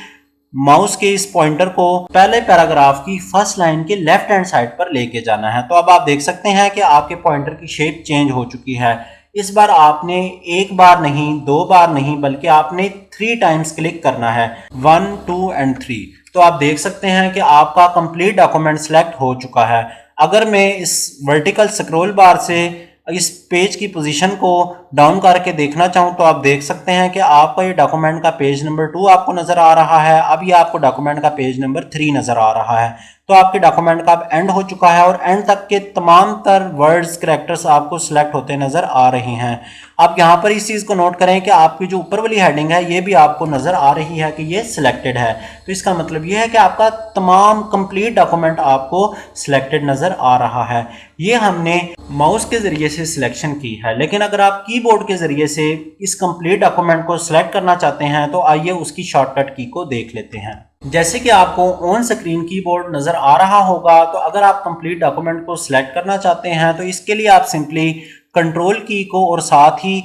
माउस के इस पॉइंटर को पहले पैराग्राफ की फर्स्ट लाइन के लेफ्ट हैंड साइड पर लेके जाना है। तो अब आप देख सकते हैं कि आपके पॉइंटर की शेप चेंज हो चुकी है। इस बार आपने एक बार नहीं, 2 बार नहीं, बल्कि आपने 3 टाइम्स क्लिक करना है, 1, 2 एंड 3। तो आप देख सकते हैं कि आपका कंप्लीट डॉक्यूमेंट सिलेक्ट हो चुका है। अगर मैं इस वर्टिकल स्क्रॉल बार से इस पेज की पोजीशन को डाउन करके देखना चाहूँ तो आप देख सकते हैं कि आपका ये डॉक्यूमेंट का पेज नंबर 2 आपको नजर आ रहा है। अब ये आपको डॉक्यूमेंट का पेज नंबर 3 नजर आ रहा है। तो आपके डॉक्यूमेंट का अब एंड हो चुका है और एंड तक के तमाम तर वर्ड्स कैरेक्टर्स आपको सिलेक्ट होते नजर आ रहे हैं। आप यहाँ पर इस चीज को नोट करें कि आपकी जो ऊपर वाली हेडिंग है ये भी आपको नजर आ रही है कि ये सिलेक्टेड है। तो इसका मतलब ये है कि आपका तमाम कंप्लीट डॉक्यूमेंट आपको सिलेक्टेड नजर आ रहा है। ये हमने माउस के जरिए से सिलेक्शन की है, लेकिन अगर आप कीबोर्ड के जरिए से इस कंप्लीट डॉक्यूमेंट को सिलेक्ट करना चाहते हैं तो आइए उसकी शॉर्टकट की को देख लेते हैं। जैसे कि आपको ऑन स्क्रीन कीबोर्ड नजर आ रहा होगा, तो अगर आप कंप्लीट डॉक्यूमेंट को सिलेक्ट करना चाहते हैं तो इसके लिए आप सिंपली कंट्रोल की को और साथ ही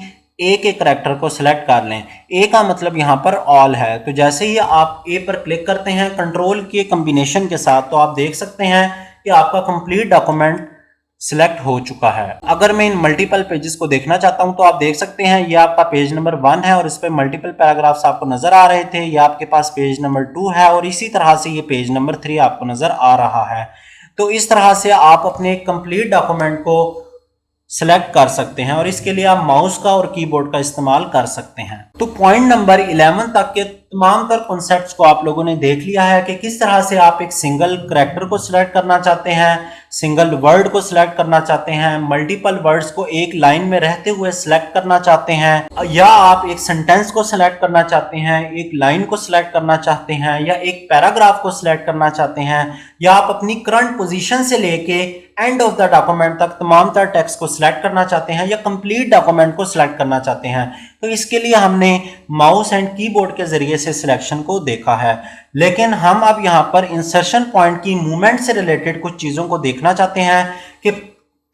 ए के करैक्टर को सिलेक्ट कर लें। ए का मतलब यहाँ पर ऑल है। तो जैसे ही आप ए पर क्लिक करते हैं कंट्रोल के कॉम्बिनेशन के साथ तो आप देख सकते हैं कि आपका कंप्लीट डॉक्यूमेंट सिलेक्ट हो चुका है। अगर मैं इन मल्टीपल पेजेस को देखना चाहता हूं तो आप देख सकते हैं ये आपका पेज नंबर 1 है और इस पे मल्टीपल पैराग्राफ्स आपको नजर आ रहे थे। ये आपके पास पेज नंबर 2 है और इसी तरह से ये पेज नंबर 3 आपको नजर आ रहा है। तो इस तरह से आप अपने कंप्लीट डॉक्यूमेंट को सिलेक्ट कर सकते हैं और इसके लिए आप माउस का और कीबोर्ड का इस्तेमाल कर सकते हैं। तो पॉइंट नंबर 11 तक के तमाम तर कॉन्सेप्ट्स को आप लोगों ने देख लिया है कि किस तरह से आप एक सिंगल करैक्टर को सिलेक्ट करना चाहते हैं, सिंगल वर्ड को सिलेक्ट करना चाहते हैं, मल्टीपल वर्ड्स को एक लाइन में रहते हुए सिलेक्ट करना चाहते हैं, या आप एक सेंटेंस को सिलेक्ट करना चाहते हैं, एक लाइन को सिलेक्ट करना चाहते हैं, या एक पैराग्राफ को सिलेक्ट करना चाहते हैं, या आप अपनी करंट पोजीशन से लेके एंड ऑफ द डॉक्यूमेंट तक तमाम तर टेक्स्ट को सिलेक्ट करना चाहते हैं या कंप्लीट डॉक्यूमेंट को सिलेक्ट करना चाहते हैं। तो इसके लिए हमने माउस एंड कीबोर्ड के जरिए से सिलेक्शन को देखा है, लेकिन हम अब यहाँ पर इंसर्शन पॉइंट की मूवमेंट से रिलेटेड कुछ चीजों को देखना चाहते हैं कि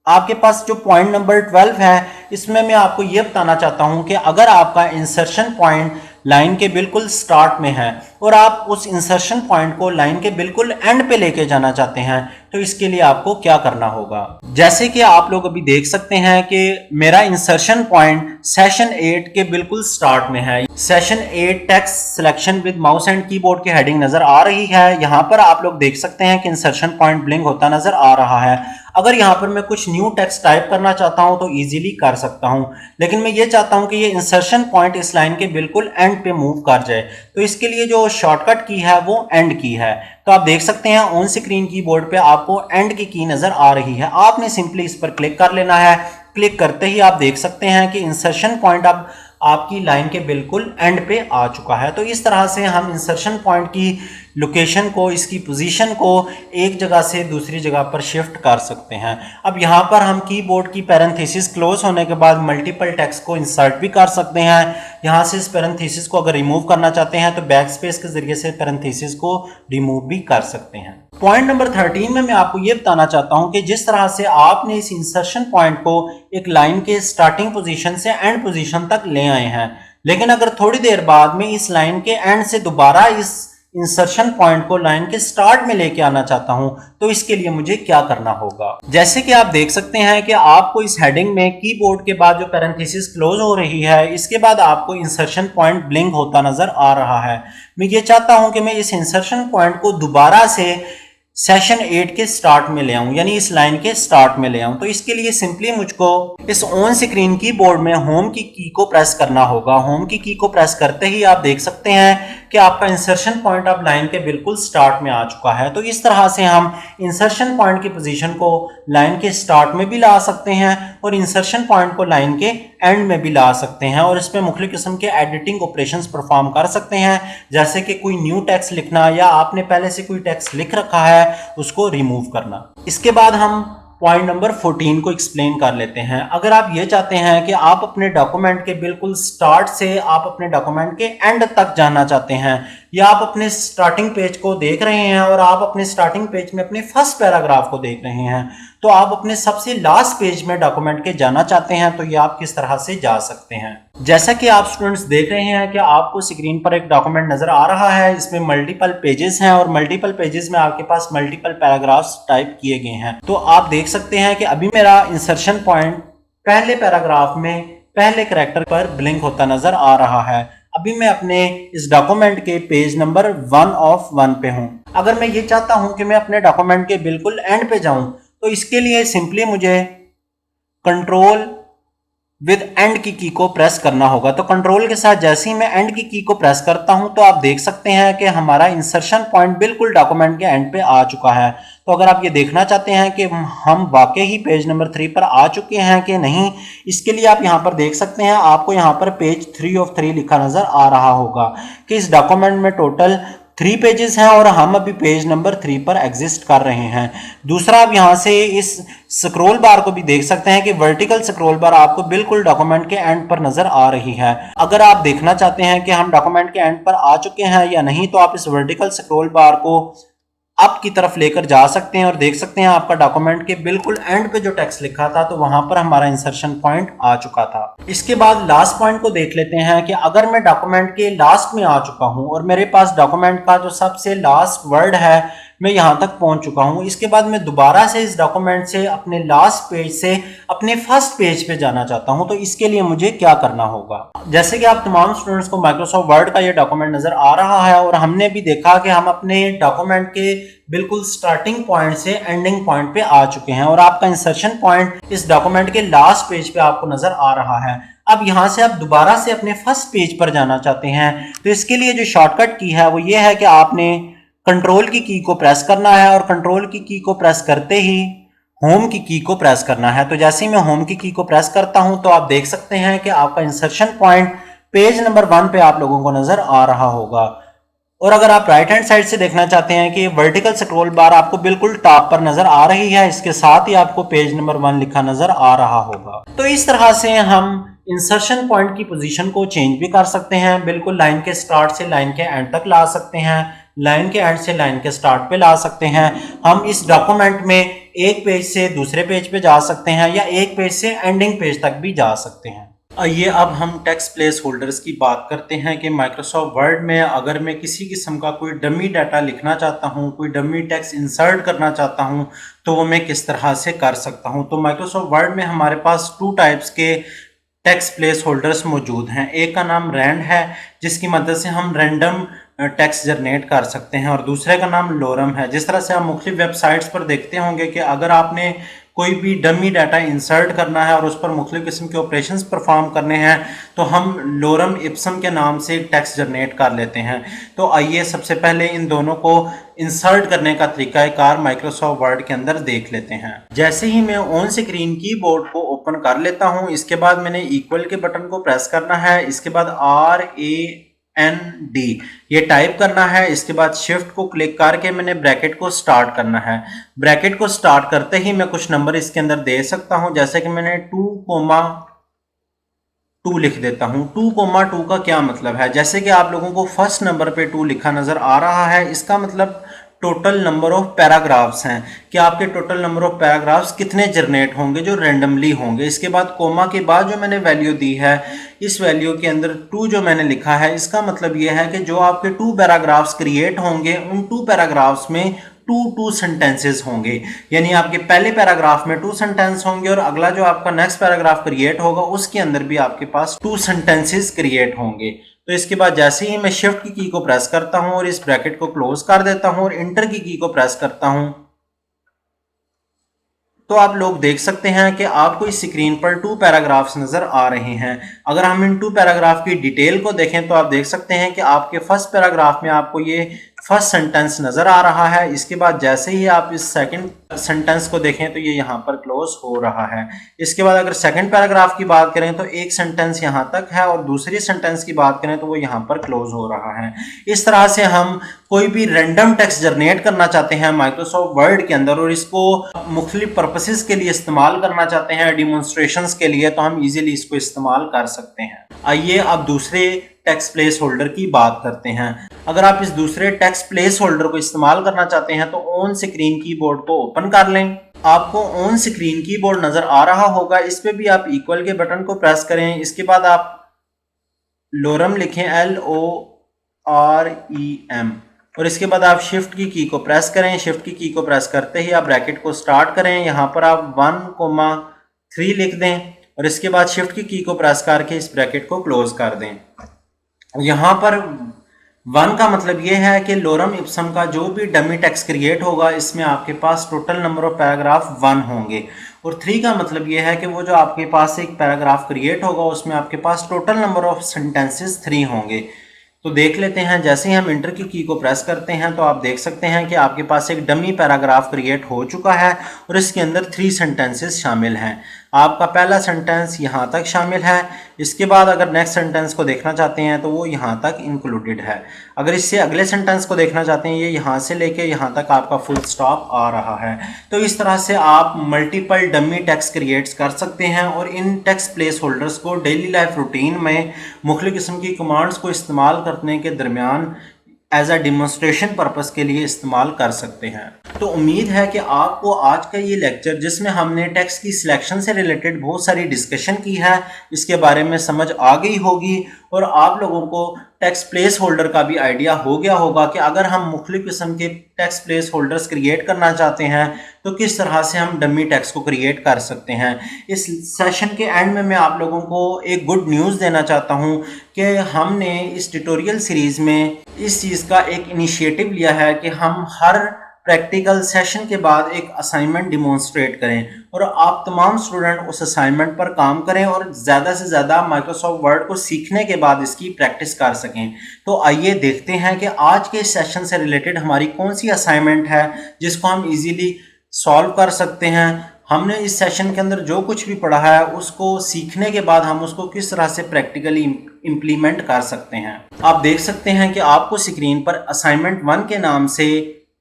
आपके पास जो पॉइंट नंबर 12 है इसमें मैं आपको यह बताना चाहता हूं कि अगर आपका इंसर्शन पॉइंट लाइन के बिल्कुल स्टार्ट में है और आप उस इंसर्शन पॉइंट को लाइन के बिल्कुल एंड पे लेके जाना चाहते हैं तो इसके लिए आपको क्या करना होगा। जैसे कि आप लोग अभी देख सकते हैं कि मेरा इंसर्शन पॉइंट सेशन 8 के बिल्कुल स्टार्ट में है। Session 8 text selection with mouse and keyboard की हेडिंग नजर आ रही है। यहाँ पर आप लोग देख सकते हैं कि इंसर्शन पॉइंट ब्लिंक होता नजर आ रहा है। अगर यहाँ पर मैं कुछ न्यू टेक्स्ट टाइप करना चाहता हूं तो इजीली कर सकता हूं, लेकिन मैं ये चाहता हूं कि ये इंसर्शन पॉइंट इस लाइन के बिल्कुल एंड पे मूव कर जाए। तो इसके लिए जो शॉर्टकट की है वो एंड की है। तो आप देख सकते हैं ऑन स्क्रीन कीबोर्ड पे आपको एंड की नजर आ रही है। आपने सिंपली इस पर क्लिक कर लेना है। क्लिक करते ही आप देख सकते हैं कि इंसर्शन पॉइंट अब आपकी लाइन के बिल्कुल एंड पे आ चुका है। तो इस तरह से हम इंसर्शन पॉइंट की लोकेशन को, इसकी पोजीशन को एक जगह से दूसरी जगह पर शिफ्ट कर सकते हैं। अब यहाँ पर हम कीबोर्ड की पैरेंथेसिस क्लोज होने के बाद मल्टीपल टेक्स्ट को इंसर्ट भी कर सकते हैं। यहाँ से इस पैरेंथेसिस को अगर रिमूव करना चाहते हैं तो बैक स्पेस के जरिए से पैरेंथेसिस को रिमूव भी कर सकते हैं। पॉइंट नंबर 13 में मैं आपको ये बताना चाहता हूँ कि जिस तरह से आपने इस इंसर्शन पॉइंट को एक लाइन के स्टार्टिंग पोजीशन से एंड पोजीशन तक ले आए हैं, लेकिन अगर थोड़ी देर बाद में इस लाइन के एंड से दोबारा इस इंसर्शन पॉइंट को लाइन के स्टार्ट में लेके आना चाहता हूं, तो इसके लिए मुझे क्या करना होगा। जैसे कि आप देख सकते हैं कि आपको इस हेडिंग में कीबोर्ड के बाद जो पैरेंथेसिस क्लोज हो रही है, इसके बाद आपको इंसर्शन पॉइंट ब्लिंक होता नजर आ रहा है। मैं ये चाहता हूं कि मैं इस इंसर्शन पॉइंट को दोबारा से सेशन 8 के स्टार्ट में ले आऊं, यानी इस लाइन के स्टार्ट में ले आऊं। तो इसके लिए सिंपली मुझको इस ऑन स्क्रीन कीबोर्ड में होम की को प्रेस करना होगा। होम की को प्रेस करते ही आप देख सकते हैं कि आपका इंसर्शन पॉइंट अब लाइन के बिल्कुल स्टार्ट में आ चुका है। तो इस तरह से हम इंसर्शन पॉइंट की पोजीशन को लाइन के स्टार्ट में भी ला सकते हैं और इंसर्शन पॉइंट को लाइन के एंड में भी ला सकते हैं, और इसमें मुख्तलिफ किस्म के एडिटिंग ऑपरेशंस परफॉर्म कर सकते हैं, जैसे कि कोई न्यू टेक्स्ट लिखना या आपने पहले से कोई टेक्स्ट लिख रखा है उसको रिमूव करना। इसके बाद हम पॉइंट नंबर 14 को एक्सप्लेन कर लेते हैं। अगर आप ये चाहते हैं कि आप अपने डॉक्यूमेंट के बिल्कुल स्टार्ट से आप अपने डॉक्यूमेंट के एंड तक जाना चाहते हैं, या आप अपने स्टार्टिंग पेज को देख रहे हैं और आप अपने स्टार्टिंग पेज में अपने फर्स्ट पैराग्राफ को देख रहे हैं, तो आप अपने सबसे लास्ट पेज में डॉक्यूमेंट के जाना चाहते हैं, तो ये आप किस तरह से जा सकते हैं। जैसा कि आप स्टूडेंट्स देख रहे हैं कि आपको स्क्रीन पर एक डॉक्यूमेंट नजर आ रहा है, इसमें मल्टीपल पेजेस हैं और मल्टीपल पेजेस में आपके पास मल्टीपल पैराग्राफ्स टाइप किए गए हैं। तो आप देख सकते हैं कि अभी मेरा इंसर्शन पॉइंट पहले पैराग्राफ में पहले कैरेक्टर पर ब्लिंक होता नजर आ रहा है। अभी मैं अपने इस डॉक्यूमेंट के पेज नंबर 1 ऑफ 1 पे हूं। अगर मैं ये चाहता हूं कि मैं अपने डॉक्यूमेंट के बिल्कुल एंड पे जाऊं, तो इसके लिए सिंपली मुझे कंट्रोल विद एंड की को प्रेस करना होगा। तो कंट्रोल के साथ जैसे ही मैं एंड की को प्रेस करता हूं, तो आप देख सकते हैं कि हमारा इंसर्शन पॉइंट बिल्कुल डॉक्यूमेंट के एंड पे आ चुका है। तो अगर आप ये देखना चाहते हैं कि हम वाकई ही पेज नंबर 3 पर आ चुके हैं कि नहीं, इसके लिए आप यहां पर देख सकते हैं, आपको यहां पर पेज 3 ऑफ 3 लिखा नजर आ रहा होगा कि इस डॉक्यूमेंट में टोटल 3 पेजेस हैं और हम अभी पेज नंबर 3 पर एग्जिस्ट कर रहे हैं। दूसरा, आप यहां से इस स्क्रॉल बार को भी देख सकते हैं कि वर्टिकल स्क्रॉल बार आपको बिल्कुल डॉक्यूमेंट के एंड पर नजर आ रही है। अगर आप देखना चाहते हैं कि हम डॉक्यूमेंट के एंड पर आ चुके हैं या नहीं, तो आप इस वर्टिकल स्क्रॉल बार को अप की तरफ लेकर जा सकते हैं और देख सकते हैं आपका डॉक्यूमेंट के बिल्कुल एंड पे जो टेक्स्ट लिखा था, तो वहां पर हमारा इंसर्शन पॉइंट आ चुका था। इसके बाद लास्ट पॉइंट को देख लेते हैं कि अगर मैं डॉक्यूमेंट के लास्ट में आ चुका हूं और मेरे पास डॉक्यूमेंट का जो सबसे लास्ट वर्ड है मैं यहां तक पहुंच चुका हूं, इसके बाद मैं दोबारा से इस डॉक्यूमेंट से अपने लास्ट पेज से अपने फर्स्ट पेज पे जाना चाहता हूं, तो इसके लिए मुझे क्या करना होगा। जैसे कि आप तमाम स्टूडेंट्स को माइक्रोसॉफ्ट वर्ड का ये डॉक्यूमेंट नजर आ रहा है और हमने भी देखा कि हम अपने डॉक्यूमेंट के बिल्कुल स्टार्टिंग पॉइंट से एंडिंग पॉइंट पे आ चुके हैं और आपका इंसर्शन पॉइंट इस डॉक्यूमेंट के लास्ट पेज पे आपको नजर आ रहा है। अब यहां से आप दोबारा से अपने फर्स्ट पेज पर जाना चाहते हैं, तो इसके लिए जो शॉर्टकट की है वो ये है कि आपने कंट्रोल की को प्रेस करना है और कंट्रोल की को प्रेस करते ही होम की को प्रेस करना है। तो जैसे ही मैं होम की को प्रेस करता हूं, तो आप देख सकते हैं कि आपका इंसर्शन पॉइंट पेज नंबर 1 पे आप लोगों को नजर आ रहा होगा। और अगर आप राइट हैंड साइड से देखना चाहते हैं कि वर्टिकल स्क्रॉल बार आपको बिल्कुल टॉप पर नजर आ रही है, इसके साथ ही आपको पेज नंबर 1 लिखा नजर आ रहा होगा। तो इस तरह से हम इंसर्शन पॉइंट की पोजीशन को चेंज भी कर सकते हैं, बिल्कुल लाइन के स्टार्ट से लाइन के एंड तक ला सकते हैं, लाइन के एंड से लाइन के स्टार्ट पे ला सकते हैं। हम इस डॉक्यूमेंट में एक पेज से दूसरे पेज पे जा सकते हैं या एक पेज से एंडिंग पेज तक भी जा सकते हैं। आइए अब हम टेक्स्ट प्लेस होल्डर्स की बात करते हैं कि माइक्रोसॉफ्ट वर्ड में अगर मैं किसी किस्म का कोई डमी डाटा लिखना चाहता हूं, कोई डमी टेक्स्ट इंसर्ट करना चाहता हूं, तो वो मैं किस तरह से कर सकता हूं। तो माइक्रोसॉफ्ट वर्ड में हमारे पास 2 टाइप्स के टेक्स्ट प्लेस होल्डर्स मौजूद हैं। एक का नाम रैंड है, जिसकी मदद से हम रैंडम टेक्स्ट जनरेट कर सकते हैं, और दूसरे का नाम लोरम है। जिस तरह से आप मुख्तलिफ वेबसाइट्स पर देखते होंगे कि अगर आपने कोई भी डमी डाटा इंसर्ट करना है और उस पर मुख्तलिफ किस्म के ऑपरेशंस परफॉर्म करने हैं, तो हम लोरम इप्सम के नाम से टेक्स्ट जनरेट कर लेते हैं। तो आइए सबसे पहले इन दोनों को इंसर्ट करने का तरीकाकार माइक्रोसॉफ्ट वर्ड के अंदर देख लेते हैं। जैसे ही मैं ऑन स्क्रीन कीबोर्ड को ओपन कर लेता हूं। इसके बाद मैंने इक्वल के बटन को प्रेस करना है। इसके बाद RAND ये टाइप करना है। इसके बाद शिफ्ट को क्लिक करके मैंने ब्रैकेट को स्टार्ट करना है। ब्रैकेट को स्टार्ट करते ही मैं कुछ नंबर इसके अंदर दे सकता हूं, जैसे कि मैंने 2,2 लिख देता हूं। 2,2 का क्या मतलब है, जैसे कि आप लोगों को फर्स्ट नंबर पे 2 लिखा नजर आ रहा है, इसका मतलब टोटल नंबर ऑफ पैराग्राफ्स हैं कि आपके टोटल नंबर ऑफ पैराग्राफ्स कितने जनरेट होंगे जो रैंडमली होंगे। इसके बाद कोमा के बाद जो मैंने वैल्यू दी है, इस वैल्यू के अंदर 2 जो मैंने लिखा है, इसका मतलब यह है कि जो आपके 2 पैराग्राफ्स क्रिएट होंगे उन 2 पैराग्राफ्स में 2 सेंटेंसेस होंगे, यानी आपके पहले पैराग्राफ में 2 सेंटेंस होंगे और अगला जो आपका नेक्स्ट पैराग्राफ क्रिएट होगा उसके अंदर भी आपके पास 2 सेंटेंसेस क्रिएट होंगे। तो इसके बाद जैसे ही मैं शिफ्ट की को प्रेस करता हूं और इस ब्रैकेट को क्लोज कर देता हूं और इंटर की को प्रेस करता हूं, तो आप लोग देख सकते हैं कि आपको इस स्क्रीन पर 2 पैराग्राफ्स नजर आ रहे हैं। अगर हम इन 2 पैराग्राफ की डिटेल को देखें तो आप देख सकते हैं कि आपके फर्स्ट पैराग्राफ में आपको ये फर्स्ट सेंटेंस नजर आ रहा है। इसके बाद जैसे ही आप इस सेकंड सेंटेंस को देखें तो ये यहाँ पर क्लोज हो रहा है। इसके बाद अगर सेकंड पैराग्राफ की बात करें तो एक सेंटेंस यहाँ तक है और दूसरी सेंटेंस की बात करें तो वो यहाँ पर क्लोज हो रहा है। इस तरह से हम कोई भी रैंडम टेक्स्ट जनरेट करना चाहते हैं माइक्रोसॉफ्ट वर्ड के अंदर और इसको मुख्तलिफ पर्पसेस के लिए इस्तेमाल करना चाहते हैं, डिमॉन्स्ट्रेशंस के लिए, तो हम इजीली इसको इस्तेमाल कर सकते हैं। आइए अब दूसरे टेक्स्ट प्लेस होल्डर की बात करते हैं। अगर आप इस दूसरे टेक्स्ट प्लेस होल्डर को इस्तेमाल करना चाहते हैं तो ऑन स्क्रीन कीबोर्ड को ओपन कर लें। आपको ऑन स्क्रीन कीबोर्ड नजर आ रहा होगा, इस पे भी आप इक्वल के बटन को प्रेस करें। इसके बाद आप लोरम लिखें, LOREM, और इसके बाद आप शिफ्ट की को प्रेस करें। शिफ्ट की को प्रेस करते ही आप ब्रैकेट को स्टार्ट करें। यहाँ पर आप 1,3 लिख दें और इसके बाद शिफ्ट की को प्रेस करके इस ब्रैकेट को क्लोज कर दें। यहाँ पर 1 का मतलब ये है कि लोरम इप्सम का जो भी डमी टेक्स्ट क्रिएट होगा इसमें आपके पास टोटल नंबर ऑफ पैराग्राफ 1 होंगे, और 3 का मतलब ये है कि वो जो आपके पास एक पैराग्राफ क्रिएट होगा उसमें आपके पास टोटल नंबर ऑफ सेंटेंसेस 3 होंगे। तो देख लेते हैं, जैसे ही हम इंटर की को प्रेस करते हैं तो आप देख सकते हैं कि आपके पास एक डमी पैराग्राफ क्रिएट हो चुका है और इसके अंदर 3 सेंटेंसेस शामिल हैं। आपका पहला सेंटेंस यहाँ तक शामिल है। इसके बाद अगर नेक्स्ट सेंटेंस को देखना चाहते हैं तो वो यहाँ तक इंक्लूडेड है। अगर इससे अगले सेंटेंस को देखना चाहते हैं, ये यहाँ से लेके यहाँ तक आपका फुल स्टॉप आ रहा है। तो इस तरह से आप मल्टीपल डमी टेक्स्ट क्रिएट्स कर सकते हैं और इन टेक्स्ट प्लेस होल्डर्स को डेली लाइफ रूटीन में मुख्तलिफ किस्म की कमांड्स को इस्तेमाल करने के दरमियान एज अ डिमॉन्स्ट्रेशन पर्पस के लिए इस्तेमाल कर सकते हैं। तो उम्मीद है कि आपको आज का ये लेक्चर, जिसमें हमने टेक्स्ट की सिलेक्शन से रिलेटेड बहुत सारी डिस्कशन की है, इसके बारे में समझ आ गई होगी और आप लोगों को टेक्स्ट प्लेस होल्डर का भी आइडिया हो गया होगा कि अगर हम मुख्तलिफ किस्म के टेक्स्ट प्लेस होल्डर्स क्रिएट करना चाहते हैं तो किस तरह से हम डमी टेक्स्ट को क्रिएट कर सकते हैं। इस सेशन के एंड में मैं आप लोगों को एक गुड न्यूज़ देना चाहता हूं कि हमने इस ट्यूटोरियल सीरीज़ में इस चीज़ का एक इनिशिएटिव लिया है कि हम हर प्रैक्टिकल सेशन के बाद एक असाइनमेंट डिमॉन्स्ट्रेट करें और आप तमाम स्टूडेंट उस असाइनमेंट पर काम करें और ज़्यादा से ज़्यादा माइक्रोसॉफ्ट वर्ड को सीखने के बाद इसकी प्रैक्टिस कर सकें। तो आइए देखते हैं कि आज के सेशन से रिलेटेड हमारी कौन सी असाइनमेंट है जिसको हम इजीली सॉल्व कर सकते हैं। हमने इस सेशन के अंदर जो कुछ भी पढ़ा है उसको सीखने के बाद हम उसको किस तरह से प्रैक्टिकली इम्प्लीमेंट कर सकते हैं। आप देख सकते हैं कि आपको स्क्रीन पर असाइनमेंट 1 के नाम से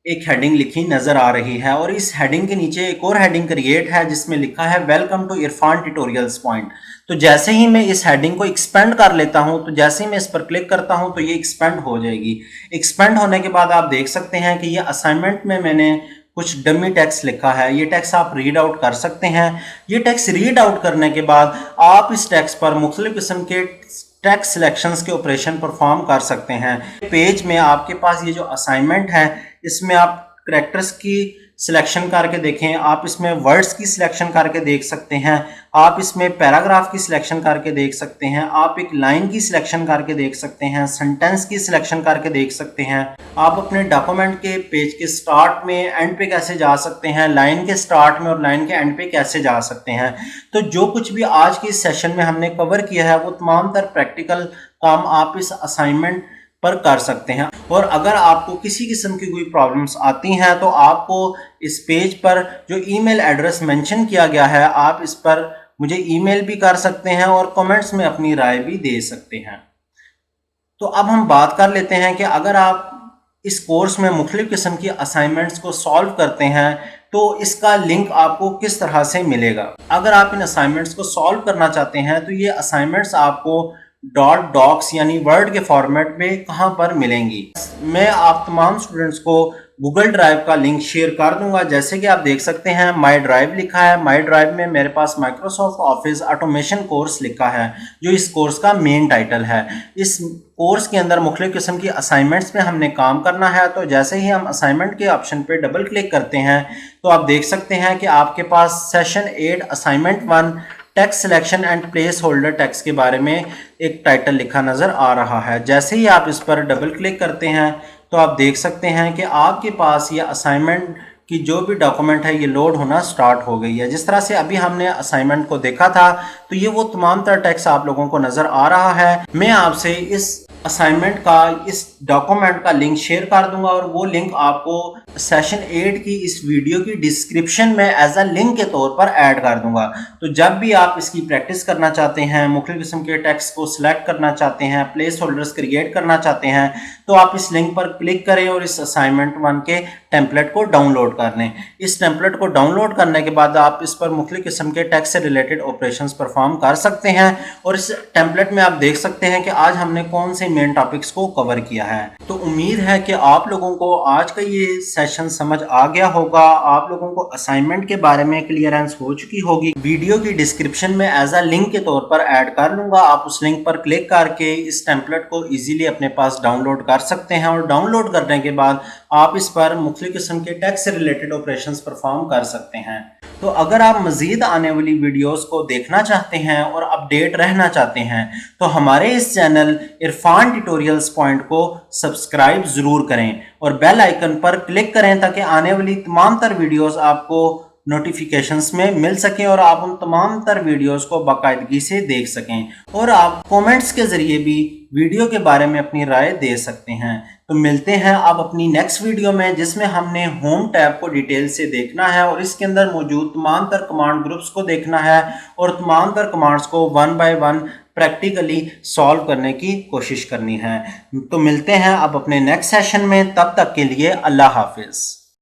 एक हेडिंग लिखी नजर आ रही है और इस हेडिंग के नीचे एक और हेडिंग क्रिएट है जिसमें लिखा है welcome to Irfan tutorials point. तो जैसे ही मैं इस हेडिंग को एक्सपेंड कर लेता हूं, तो जैसे ही मैं इस पर क्लिक करता हूं तो ये एक्सपेंड हो जाएगी। एक्सपेंड होने के बाद आप देख सकते हैं कि ये असाइनमेंट में मैंने कुछ डमी टेक्स्ट लिखा है। ये टेक्स्ट आप रीड आउट कर सकते हैं। ये टेक्स्ट रीड आउट करने के बाद आप इस टेक्स्ट पर मुख्तलिफ किस्म के टेक्स्ट सिलेक्शंस के ऑपरेशन परफॉर्म कर सकते हैं। पेज में आपके पास ये जो असाइनमेंट है इसमें आप कैरेक्टर्स की सिलेक्शन करके देखें, आप इसमें वर्ड्स की सिलेक्शन करके देख सकते हैं, आप इसमें पैराग्राफ की सिलेक्शन करके देख सकते हैं, आप एक लाइन की सिलेक्शन करके देख सकते हैं, सेंटेंस की सिलेक्शन करके देख सकते हैं। आप अपने डॉक्यूमेंट के पेज के स्टार्ट में एंड पे कैसे जा सकते हैं, लाइन के स्टार्ट में और लाइन के एंड पे कैसे जा सकते हैं। तो जो कुछ भी आज के इस सेशन में हमने कवर किया है वो तमाम तर प्रैक्टिकल काम आप इस असाइनमेंट पर कर सकते हैं। और अगर आपको किसी किस्म की कोई प्रॉब्लम्स आती हैं तो आपको इस पेज पर जो ईमेल एड्रेस मेंशन किया गया है आप इस पर मुझे ईमेल भी कर सकते हैं और कमेंट्स में अपनी राय भी दे सकते हैं। तो अब हम बात कर लेते हैं कि अगर आप इस कोर्स में मुख्तलिफ़ किस्म की असाइनमेंट्स को सॉल्व करते हैं तो इसका लिंक आपको किस तरह से मिलेगा। अगर आप इन असाइनमेंट्स को सॉल्व करना चाहते हैं तो ये असाइनमेंट्स आपको डॉट डॉक्स यानी वर्ड के फॉर्मेट में कहाँ पर मिलेंगी। मैं आप तमाम स्टूडेंट्स को गूगल ड्राइव का लिंक शेयर कर दूंगा। जैसे कि आप देख सकते हैं माई ड्राइव लिखा है, माई ड्राइव में मेरे पास माइक्रोसॉफ्ट ऑफिस ऑटोमेशन कोर्स लिखा है जो इस कोर्स का मेन टाइटल है। इस कोर्स के अंदर मुख्तलिफ़ किस्म की असाइनमेंट्स पे हमने काम करना है। तो जैसे ही हम असाइनमेंट के ऑप्शन पे डबल क्लिक करते हैं तो आप देख सकते हैं कि आपके पास session 8 assignment 1 text selection and placeholder text के बारे में एक टाइटल लिखा नज़र आ रहा है। जैसे ही आप इस पर डबल क्लिक करते हैं तो आप देख सकते हैं कि आपके पास ये असाइनमेंट की जो भी डॉक्यूमेंट है ये लोड होना स्टार्ट हो गई है। जिस तरह से अभी हमने असाइनमेंट को देखा था तो ये वो तमाम तरह टेक्स्ट आप लोगों को नज़र आ रहा है। मैं आपसे इस असाइनमेंट का, इस डॉक्यूमेंट का लिंक शेयर कर दूंगा और वो लिंक आपको सेशन 8 की इस वीडियो की डिस्क्रिप्शन में एज अ लिंक के तौर पर ऐड कर दूंगा। तो जब भी आप इसकी प्रैक्टिस करना चाहते हैं, मुख्तलिफ़ किस्म के टेक्स्ट को सिलेक्ट करना चाहते हैं, प्लेस होल्डर्स क्रिएट करना चाहते हैं तो आप इस लिंक पर क्लिक करें और इस असाइनमेंट 1 के टेम्पलेट को डाउनलोड कर लें। इस टेम्पलेट को डाउनलोड करने के बाद आप इस पर मुख्तलिफ़ किस्म के टेक्स्ट से रिलेटेड ऑपरेशंस परफॉर्म कर सकते हैं और इस टेम्पलेट में आप देख सकते हैं कि आज हमने कौन से मेन टॉपिक्स को कवर किया है। तो उम्मीद है कि आप लोगों को आज का ये सेशन समझ आ गया होगा। आप लोगों को असाइनमेंट के बारे में क्लियरेंस हो चुकी होगी। वीडियो की डिस्क्रिप्शन में एज अ लिंक के तौर पर ऐड कर लूंगा। आप उस लिंक पर क्लिक करके इस टेम्पलेट को इजीली अपने पास डाउनलोड कर सकते हैं और डाउनलोड करने के बाद आप इस पर मुख्तलिफ़ किस्म के टेक्स्ट से रिलेटेड ऑपरेशंस परफॉर्म कर सकते हैं। तो अगर आप मजीद आने वाली वीडियोस को देखना चाहते हैं और अपडेट रहना चाहते हैं तो हमारे इस चैनल इरफान ट्यूटोरियल्स पॉइंट को सब्सक्राइब ज़रूर करें और बेल आइकन पर क्लिक करें ताकि आने वाली तमाम तर वीडियोस आपको नोटिफिकेशंस में मिल सकें और आप उन तमाम तर वीडियोस को बाकायदगी से देख सकें और आप कमेंट्स के ज़रिए भी वीडियो के बारे में अपनी राय दे सकते हैं। तो मिलते हैं अब अपनी नेक्स्ट वीडियो में जिसमें हमने होम टैब को डिटेल से देखना है और इसके अंदर मौजूद तमाम तर कमांड ग्रुप्स को देखना है और तमाम तर कमांड्स को 1 बाय 1 प्रैक्टिकली सॉल्व करने की कोशिश करनी है। तो मिलते हैं अब अपने नेक्स्ट सेशन में, तब तक के लिए अल्लाह हाफिज़।